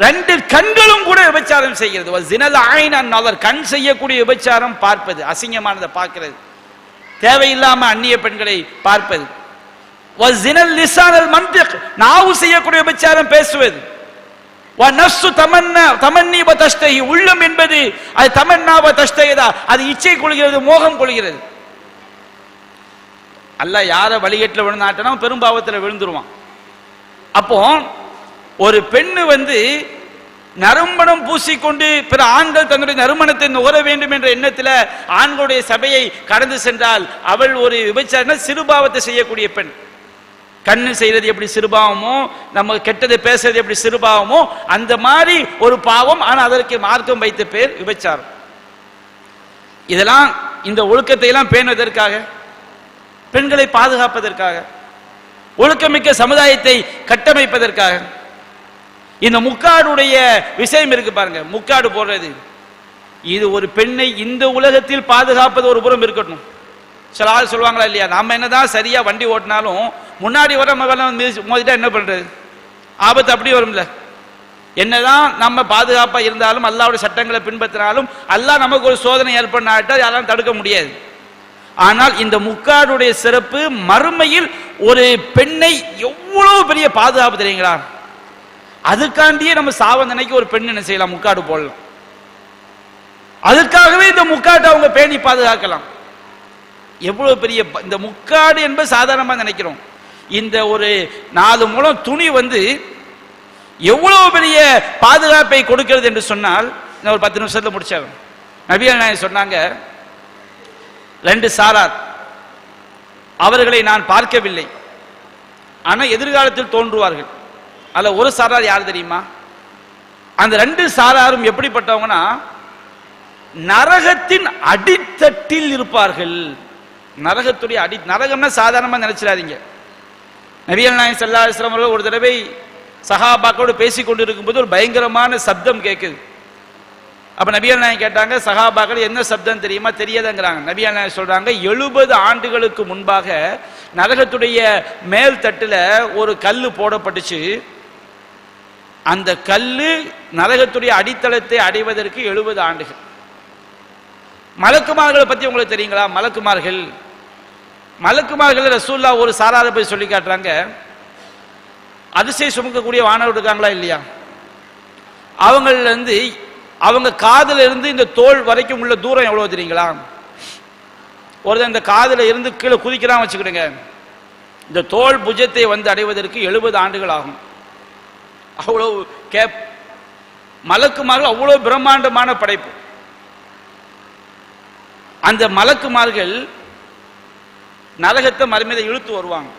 ரெண்டு கண்களும் கூட விபச்சாரம் செய்கிறது. வஸினல் ஐனன் நஸர், கண் செய்யக்கூடிய விபச்சாரம் பார்ப்பது, அசிங்கமானதை பார்க்கிறது, தேவையில்லாம அந்நிய பெண்களை பார்ப்பது. வஸினல் லிசானல் மன்திக், நாவு செய்யக்கூடிய விபச்சாரம் பேசுவது. வநஃப்ஸு தமன்னி வதஷ்தஹி, உள்ளம் என்பது அது தமன்னா வதஷ்தஹிதா, அது இச்சை கொள்கிறது, மோகம் கொள்கிறது. அல்லாஹ் யார வழிகேட்டில் விழுந்தாட்டனா பெரும்பாவத்தில் விழுந்துருவான். அப்போ ஒரு பெண்ணு நறுமணம் பூசிக்கொண்டு பிற ஆண்கள் தன்னுடைய நறுமணத்தை நுகர வேண்டும் என்ற எண்ணத்தில் ஆண்களுடைய சபையை கடந்து சென்றால் அவள் ஒரு விபச்சார சிறுபாவத்தை செய்யக்கூடிய பெண். கண்ணு செய்யறது எப்படி சிறுபாவமோ, நம்ம கெட்டதை பேசுறது எப்படி சிறுபாவமோ, அந்த மாதிரி ஒரு பாவம். ஆனால் அதற்கு மார்க்கம் வைத்த பேர் விபச்சாரம். இதெல்லாம் இந்த ஒழுக்கத்தை எல்லாம் பேணுவதற்காக, பெண்களை பாதுகாப்பதற்காக, ஒழுக்கமிக்க சமுதாயத்தை கட்டமைப்பதற்காக. இந்த முக்காடுடைய விஷயம் இருக்கு பாருங்க, முக்காடு போடுறது, இது ஒரு பெண்ணை இந்த உலகத்தில் பாதுகாப்பது ஒரு புறம் இருக்கட்டும். சில ஆள் சொல்லுவாங்களா இல்லையா, நாம என்னதான் சரியா வண்டி ஓட்டினாலும் முன்னாடி வர மோதிட்டா என்ன பண்றது, ஆபத்து அப்படி வரும்ல. என்னதான் நம்ம பாதுகாப்பா இருந்தாலும், அல்லாஹ்வுடைய சட்டங்களை பின்பற்றினாலும், அல்லாஹ் நமக்கு ஒரு சோதனை ஏற்பட்டால் யாராலும் தடுக்க முடியாது. ஆனால் இந்த முக்காடுடைய சிறப்பு, மறுமையில் ஒரு பெண்ணை எவ்வளவு பெரிய பாதுகாப்பு தெரியுங்களா. அதுக்காண்டியே நம்ம சாவந்தனைக்கு ஒரு பெண் என்ன செய்யலாம், முக்காடு போடலாம். அதுக்காகவே இந்த முக்காட்டை அவங்க பேணி பாதுகாக்கலாம். எவ்வளவு பெரிய இந்த முக்காடு என்பது சாதாரணமாக நினைக்கிறோம். இந்த ஒரு 4 முழம் துணி எவ்வளவு பெரிய பாதுகாப்பை கொடுக்கிறது என்று சொன்னால், ஒரு 10 நிமிஷத்துல முடிச்சாங்க. நபிகள் நாயகம் சொன்னாங்க, 2 சாரார், அவர்களை நான் பார்க்கவில்லை, ஆனால் எதிர்காலத்தில் தோன்றுவார்கள். அதில் ஒரு சாரார் யார் தெரியுமா? அந்த 2 சாராரும் எப்படிப்பட்டவங்கன்னா, நரகத்தின் அடித்தட்டில் இருப்பார்கள். நரகத்துடைய நரகம்னா சாதாரணமாக நினைச்சிடாதீங்க. நபிகள் நாயகம் ஸல்லல்லாஹு அலைஹி வஸல்லம் அவர்கள் ஒரு தடவை சஹாபாக்களோடு பேசிக் கொண்டிருக்கும் போது ஒரு பயங்கரமான சப்தம் கேட்குது. அப்ப நபிகள் நாயகம் கேட்டாங்க, சஹாபாக்கள் என்ன சப்தம் தெரியுமா? தெரியாதுங்கிறாங்க. நபிகள் நாயகம் சொல்றாங்க, 70 ஆண்டுகளுக்கு முன்பாக நரகத்துடைய மேல் தட்டுல ஒரு கல்லு போடப்பட்டுச்சு. அந்த கல்லு நரகத்துடைய அடித்தளத்தை அடைவதற்கு 70 ஆண்டுகள். மலக்குமார்களை பத்தி உங்களுக்கு தெரியுங்களா? மலக்குமார்கள் ரசூல்லா ஒரு சாராரை போய் சொல்லி காட்டுறாங்க, அதிசய சுமக்கக்கூடிய வானவர் இருக்காங்களா இல்லையா, அவங்கள்ல அவங்க காதுல இருந்து இந்த தோல் வரைக்கும் உள்ள தூரம் எவ்வளவு தெரியுங்களா? ஒருத்தன் இந்த காதுல இருந்து கீழே குதிக்கிறான் வச்சுக்கிடுங்க, இந்த தோல் புஜத்தை அடைவதற்கு 70 ஆண்டுகள் ஆகும். அவ்வளவு மலக்குமார்கள் அவ்வளவு பிரம்மாண்டமான படைப்பு. அந்த மலக்குமார்கள் நரகத்தை மறுமையை இழுத்து வருவாங்க.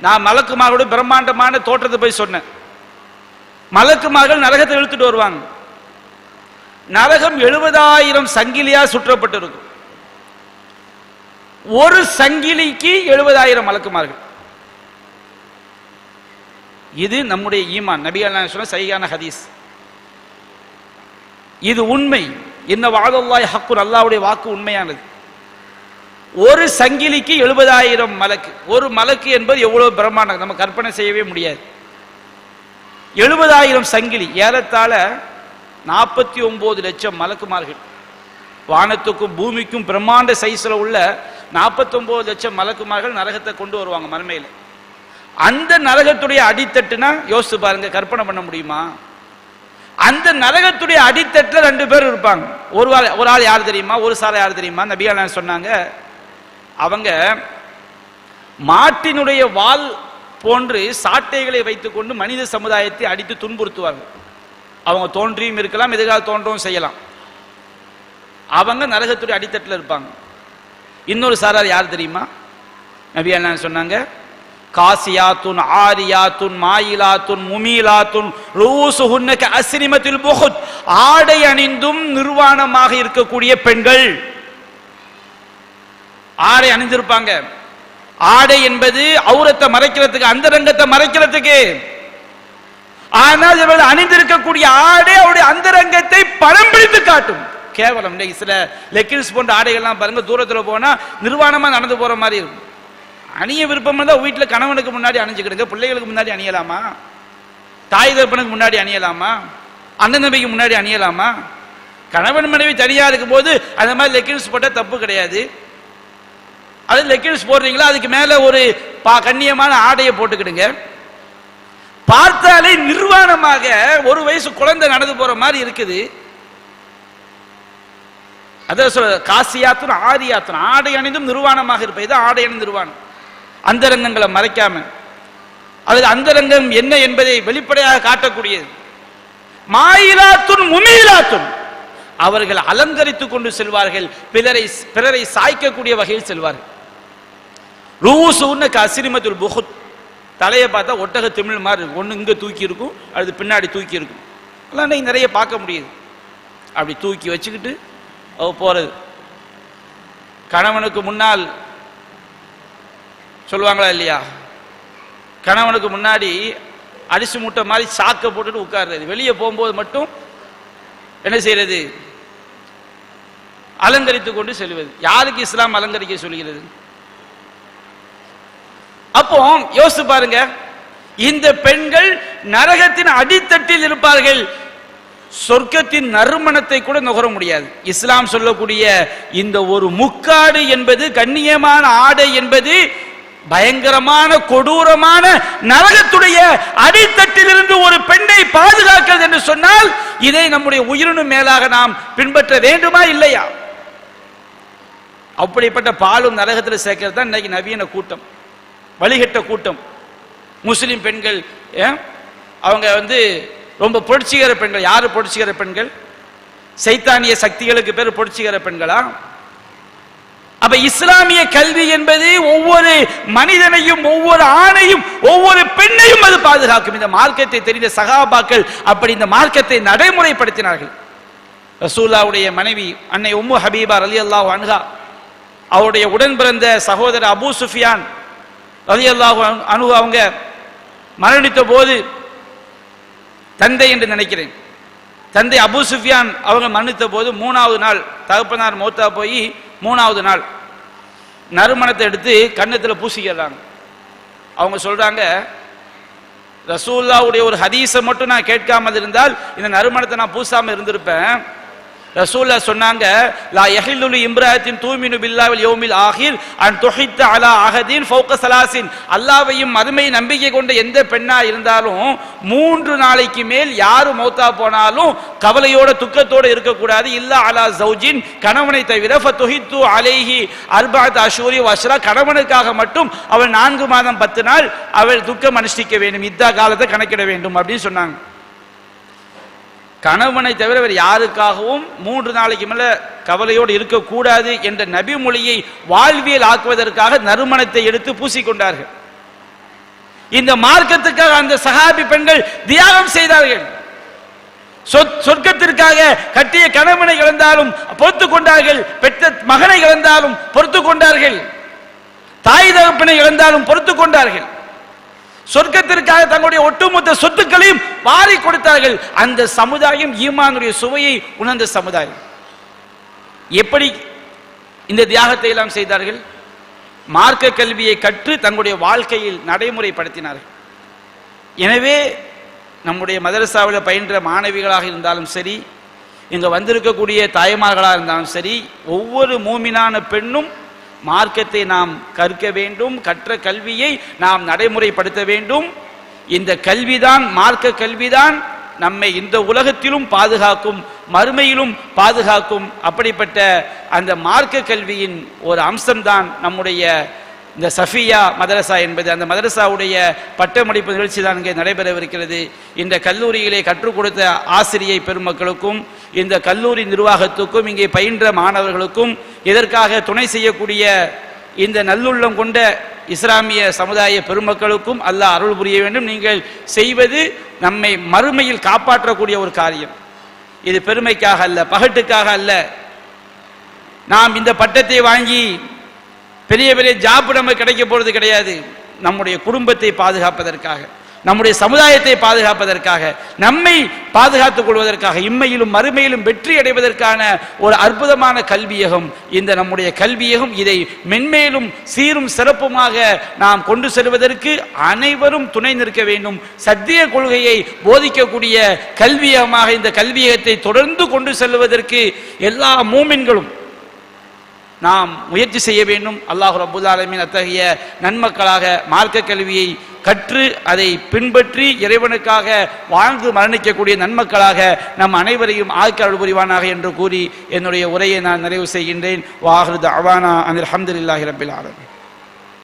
நான் மலக்குமாரோட பிரம்மாண்டமான தோற்றத்தை போய் சொன்னேன். மலக்குமார்கள் நரகத்தை இழுத்துட்டு வருவாங்க. நரகம் 70,000 சங்கிலியா சுற்றப்பட்டிருக்கும். ஒரு சங்கிலிக்கு 70,000 மலக்குமார்கள். இது நம்முடைய ஈமான். நபி அல்லாஹ் சொன்ன சஹீஹான ஹதீஸ். இது உண்மை. இன்ன வஅதல்லாஹி ஹக்குன், அல்லாஹ்வுடைய வாக்கு உண்மையானது. ஒரு சங்கிலிக்கு 70,000 மலக்கு. ஒரு மலக்கு என்பது எவ்வளவு பிரம்மாண்டம், நம்ம கற்பனை செய்யவே முடியாது. 70,000 சங்கிலி, ஏறத்தாழ 49 லட்சம் மலக்குமார்கள். வானத்துக்கும் பூமிக்கும் பிரம்மாண்ட சைஸ்ல உள்ள 49 லட்சம் மலக்குமார்கள் நரகத்தை கொண்டு வருவாங்க மறுமையில. அந்த நரகத்துடைய அடித்தட்டுனா யோசிச்சு பாருங்க, கற்பனை பண்ண முடியுமா? அந்த நரகத்துடைய அடித்தட்டுல 2 பேர் இருப்பாங்க. ஒரு ஆள் யார் தெரியுமா? ஒரு சாரை யார் தெரியுமா? நபி அல்லாஹ் சொன்னாங்க, அவங்க மாட்டினுடைய வால் போன்று சாட்டைகளை வைத்துக் கொண்டு மனித சமுதாயத்தை அடித்து துன்புறுத்துவார்கள். அவங்க தோன்றியும் இருக்கலாம், எதுக்காக தோன்றவும் செய்யலாம். அவங்க நரகத்துடைய அடித்தட்டில் இருப்பாங்க. இன்னொரு சாரார் யார் தெரியுமா? நபி அல்லாஹ் சொன்னாங்க, காசியாத்துன் ஆரியாத்துன் மாயிலாத்துன் முமீலாத்துன் ரூசுஹுன்ன கஅஸ்ரிமத்தில் புஹுத், ஆடை அணிந்தும் நிர்வாணமாக இருக்கக்கூடிய பெண்கள். ஆடை அணிந்திருப்பாங்க. ஆடை என்பது அவுரத்தை மறைக்கிறதுக்கு, அந்தரங்கத்தை மறைக்கிறதுக்கு. ஆனால் இவர்கள் அணிந்திருக்கக்கூடிய ஆடை அவருடைய அந்தரங்கத்தை படம் பிடித்து காட்டும். கேவலம். சில லெக்கின்ஸ் போன்ற ஆடைகள்லாம் பாருங்க, தூரத்தில் போனா நிர்வாணமா நடந்து போற மாதிரி இருக்கும். அணிய விருப்பம் இருந்தா வீட்டில் கணவனுக்கு முன்னாடி அணிஞ்சுக்கிடுங்க. பிள்ளைகளுக்கு முன்னாடி அணியலாமா? தாய் தகப்பனுக்கு முன்னாடி அணியலாமா? அண்ணன் தம்பிக்கு முன்னாடி அணியலாமா? கணவன் மனைவி தனியா இருக்கும் போது அந்த மாதிரி லெக்கின்ஸ் போட்டா தப்பு கிடையாது. அது லெக்கின்ஸ் போடுறீங்களா, அதுக்கு மேல ஒரு கண்ணியமான ஆடையை போட்டுக்கிடுங்க. பார்த்தாலே நிர்வாணமாக ஒரு வயசு குழந்தை நடந்து போற மாதிரி இருக்குது. அதான் சொல்ற காசியாத்துன் ஆரியாத்துன், ஆடை அணிந்தும் நிர்வாணமாக இருப்பது. இது ஆடை அணிந்து நிர்வாணம், அந்தரங்கங்களை மறைக்காம. அது அந்தரங்கம் என்ன என்பதை வெளிப்படையாக காட்டக்கூடியது. மாயிலாத்துன் முமீலாத்துன், அவர்கள் அலங்கரித்துக் கொண்டு செல்வார்கள், பிறரை சாய்க்கக்கூடிய வகையில் செல்வார்கள். ரூசுஹுன்ன கஅஸ்ரிமத்தில் புஹுத், தலையை பார்த்தா ஒட்டக திமிழ் மாதிரி இருக்கும். ஒன்று இங்கே தூக்கி இருக்கும், அது பின்னாடி தூக்கி இருக்கும். அதெல்லாம் இன்னைக்கு நிறைய பார்க்க முடியுது. அப்படி தூக்கி வச்சுக்கிட்டு அவ போறது. கணவனுக்கு முன்னால் சொல்லுவாங்களா இல்லையா, கணவனுக்கு முன்னாடி அரிசி மூட்டை மாதிரி சாக்க போட்டுட்டு உட்கார்றது. வெளியே போகும்போது மட்டும் என்ன செய்யறது? அலங்கரித்துக் கொண்டு செல்வது. யாருக்கு இஸ்லாம் அலங்கரிக்க சொல்கிறது? அப்போ யோசிச்சு பாருங்க, இந்த பெண்கள் நரகத்தின் அடித்தட்டில் இருப்பார்கள். சொர்க்கத்தின் நறுமணத்தை கூட நுகர முடியாது. இஸ்லாம் சொல்லக்கூடிய இந்த ஒரு முக்காடு என்பது, கண்ணியமான ஆடை என்பது பயங்கரமான கொடூரமான நரகத்துடைய அடித்தட்டிலிருந்து ஒரு பெண்ணை பாதுகாக்கிறது என்று சொன்னால், இதை நம்முடைய உயிரினும் மேலாக நாம் பின்பற்ற வேண்டுமா இல்லையா? அப்படிப்பட்ட பாலும் நரகத்தில் சேர்க்கிறது தான் இன்னைக்கு நவீன கூட்டம், வழிகட்ட கூட்டம். முஸ்லிம் பெண்கள் அவங்க ரொம்ப புரட்சிகர பெண்கள். யாரு புரட்சிகர பெண்கள்? சைத்தானிய சக்திகளுக்கு பேர் புரட்சிகர பெண்களா? அப்ப இஸ்லாமிய கல்வி என்பது ஒவ்வொரு மனிதனையும், ஒவ்வொரு ஆணையும், ஒவ்வொரு பெண்ணையும் அது பாதுகாக்கும். இந்த மார்க்கத்தை தெரிந்த சஹாபாக்கள் அப்படி இந்த மார்க்கத்தை நடைமுறைப்படுத்தினார்கள். ரசூலுல்லாஹ்வுடைய மனைவி அன்னை உம்மு ஹபீபா ரலியல்லாஹு அன்ஹா, அவருடைய உடன் பிறந்த சகோதரர் அபூ சுஃபியான் ரலியல்லாஹு அன்ஹு அவங்க மரணித்த போது, தந்தை என்று நினைக்கிறேன், தந்தை அபூ சுஃபியான் அவங்க மரணித்த போது 3வது நாள் தகப்பனார் மௌத்தா போய் 3வது நாள் நறுமணத்தை எடுத்து கன்னத்தில் பூசிக்கிறாங்க. அவங்க சொல்றாங்க, ரசூலுல்லாஹ்வுடைய ஒரு ஹதீஸை மட்டும் நான் கேட்காமல் இருந்தால் இந்த நறுமணத்தை நான் பூசாம இருந்திருப்பேன். ரசூலுல்லாஹ் சொன்னாங்க, லா யஹில்லு லி இம்ராஅத்தின் தூமினு பில்லாஹி வல் யௌமில் ஆகிர் அன் துஹித்த அலா அஹதின் ஃபௌக ஸலாஸின், அல்லாஹ்வையும் மறுமை நம்பிக்கை கொண்ட எந்த பெண்ணா இருந்தாலும் 3 நாளைக்கு மேல் யாரு மௌத்தா போனாலும் கவலையோட துக்கத்தோட இருக்கக்கூடாது. இல்லா அலா ஜௌஜின், கணவனை தவிர. ஃபதுஹித்து அலைஹி அர்பஅத் அஷ்ஹுரி வ அஷ்ரா, கணவனுக்காக மட்டும் அவள் 4 மாதம் 10 நாள் அவள் துக்கம் அனுஷ்டிக்க வேண்டும், இத்தா காலத்தை கணக்கிட வேண்டும் அப்படின்னு சொன்னாங்க. கணவனை தவிர வேறு யாருக்காகவும் 3 நாளைக்கு மேல கவலையோடு இருக்கக்கூடாது என்ற நபி மொழியை வாழ்வியல் ஆக்குவதற்காக நறுமணத்தை எடுத்து பூசிக்கொண்டார்கள். இந்த மார்க்கத்துக்காக அந்த சஹாபி பெண்கள் தியாகம் செய்தார்கள். சொர்க்கத்திற்காக கட்டிய கணவனை இழந்தாலும் பொறுத்து கொண்டார்கள், பெற்ற மகனை இழந்தாலும் பொறுத்து கொண்டார்கள், தாய் தகப்பனை இழந்தாலும் பொறுத்து கொண்டார்கள். சொர்க்கத்திற்காக தங்களுடைய ஒட்டுமொத்த சொத்துக்களையும் வாரி கொடுத்தார்கள். அந்த சமுதாயம் ஈமானுடைய சுவையை உணர்ந்த சமுதாயம். எப்படி இந்த தியாகத்தை எல்லாம் செய்தார்கள்? மார்க்க கல்வியை கற்று தங்களுடைய வாழ்க்கையில் நடைமுறைப்படுத்தினார்கள். எனவே நம்முடைய மதரசாவில் பயின்ற மாணவிகளாக இருந்தாலும் சரி, இங்க வந்திருக்கக்கூடிய தாய்மார்களாக இருந்தாலும் சரி, ஒவ்வொரு மூமினான பெண்ணும் மார்க்கத்தை நாம் கற்க வேண்டும், கற்ற கல்வியை நாம் நடைமுறைப்படுத்த வேண்டும். இந்த கல்விதான், மார்க்க கல்விதான் நம்மை இந்த உலகத்திலும் பாதுகாக்கும், மறுமையிலும் பாதுகாக்கும். அப்படிப்பட்ட அந்த மார்க்க கல்வியின் ஒரு அம்சம்தான் நம்முடைய இந்த சஃபியா மதரசா என்பது. அந்த மதரசாவுடைய பட்டமளிப்பு நிகழ்ச்சி தான் இங்கே நடைபெறவிருக்கிறது. இந்த கல்லூரியிலே கற்றுக் கொடுத்த ஆசிரியை பெருமக்களுக்கும், இந்த கல்லூரி நிர்வாகத்துக்கும், இங்கே பயின்ற மாணவர்களுக்கும், இதற்காக துணை செய்யக்கூடிய இந்த நல்லுள்ளம் கொண்ட இஸ்லாமிய சமுதாய பெருமக்களுக்கும் அல்லாஹ் அருள் புரிய வேண்டும். நீங்கள் செய்வது நம்மை மறுமையில் காப்பாற்றக்கூடிய ஒரு காரியம். இது பெருமைக்காக அல்ல, பகட்டுக்காக அல்ல. நாம் இந்த பட்டத்தை வாங்கி பெரிய பெரிய ஜாப் நமக்கு கிடைக்க போறது கிடையாது. நம்முடைய குடும்பத்தை பாதுகாப்பதற்காக, நம்முடைய சமுதாயத்தை பாதுகாப்பதற்காக, நம்மை பாதுகாத்துக் கொள்வதற்காக, இம்மையிலும் மறுமையிலும் வெற்றி அடைவதற்கான ஒரு அற்புதமான கல்வியகம் இந்த நம்முடைய கல்வியகம். இதை மென்மேலும் சீரும் சிறப்புமாக நாம் கொண்டு செல்வதற்கு அனைவரும் துணை நிற்க வேண்டும். சத்திய கொள்கையை போதிக்கக்கூடிய கல்வியகமாக இந்த கல்வியகத்தை தொடர்ந்து கொண்டு செல்வதற்கு எல்லா மூமின்களும் நாம் முயற்சி செய்ய வேண்டும். அல்லாஹ் ரப்பல் ஆலமீன் அத்தகைய நன்மக்களாக மார்க்க கல்வியை கற்று அதை பின்பற்றி இறைவனுக்காக வாழ்ந்து மரணிக்கக்கூடிய நன்மக்களாக நம் அனைவரையும் ஆக்கி புரிவானாக என்று கூறி என்னுடைய உரையை நான் நிறைவு செய்கின்றேன். வாஹிரு தஅவானா அனில் ஹம்துலில்லாஹி ரப்பில் ஆலமீன்.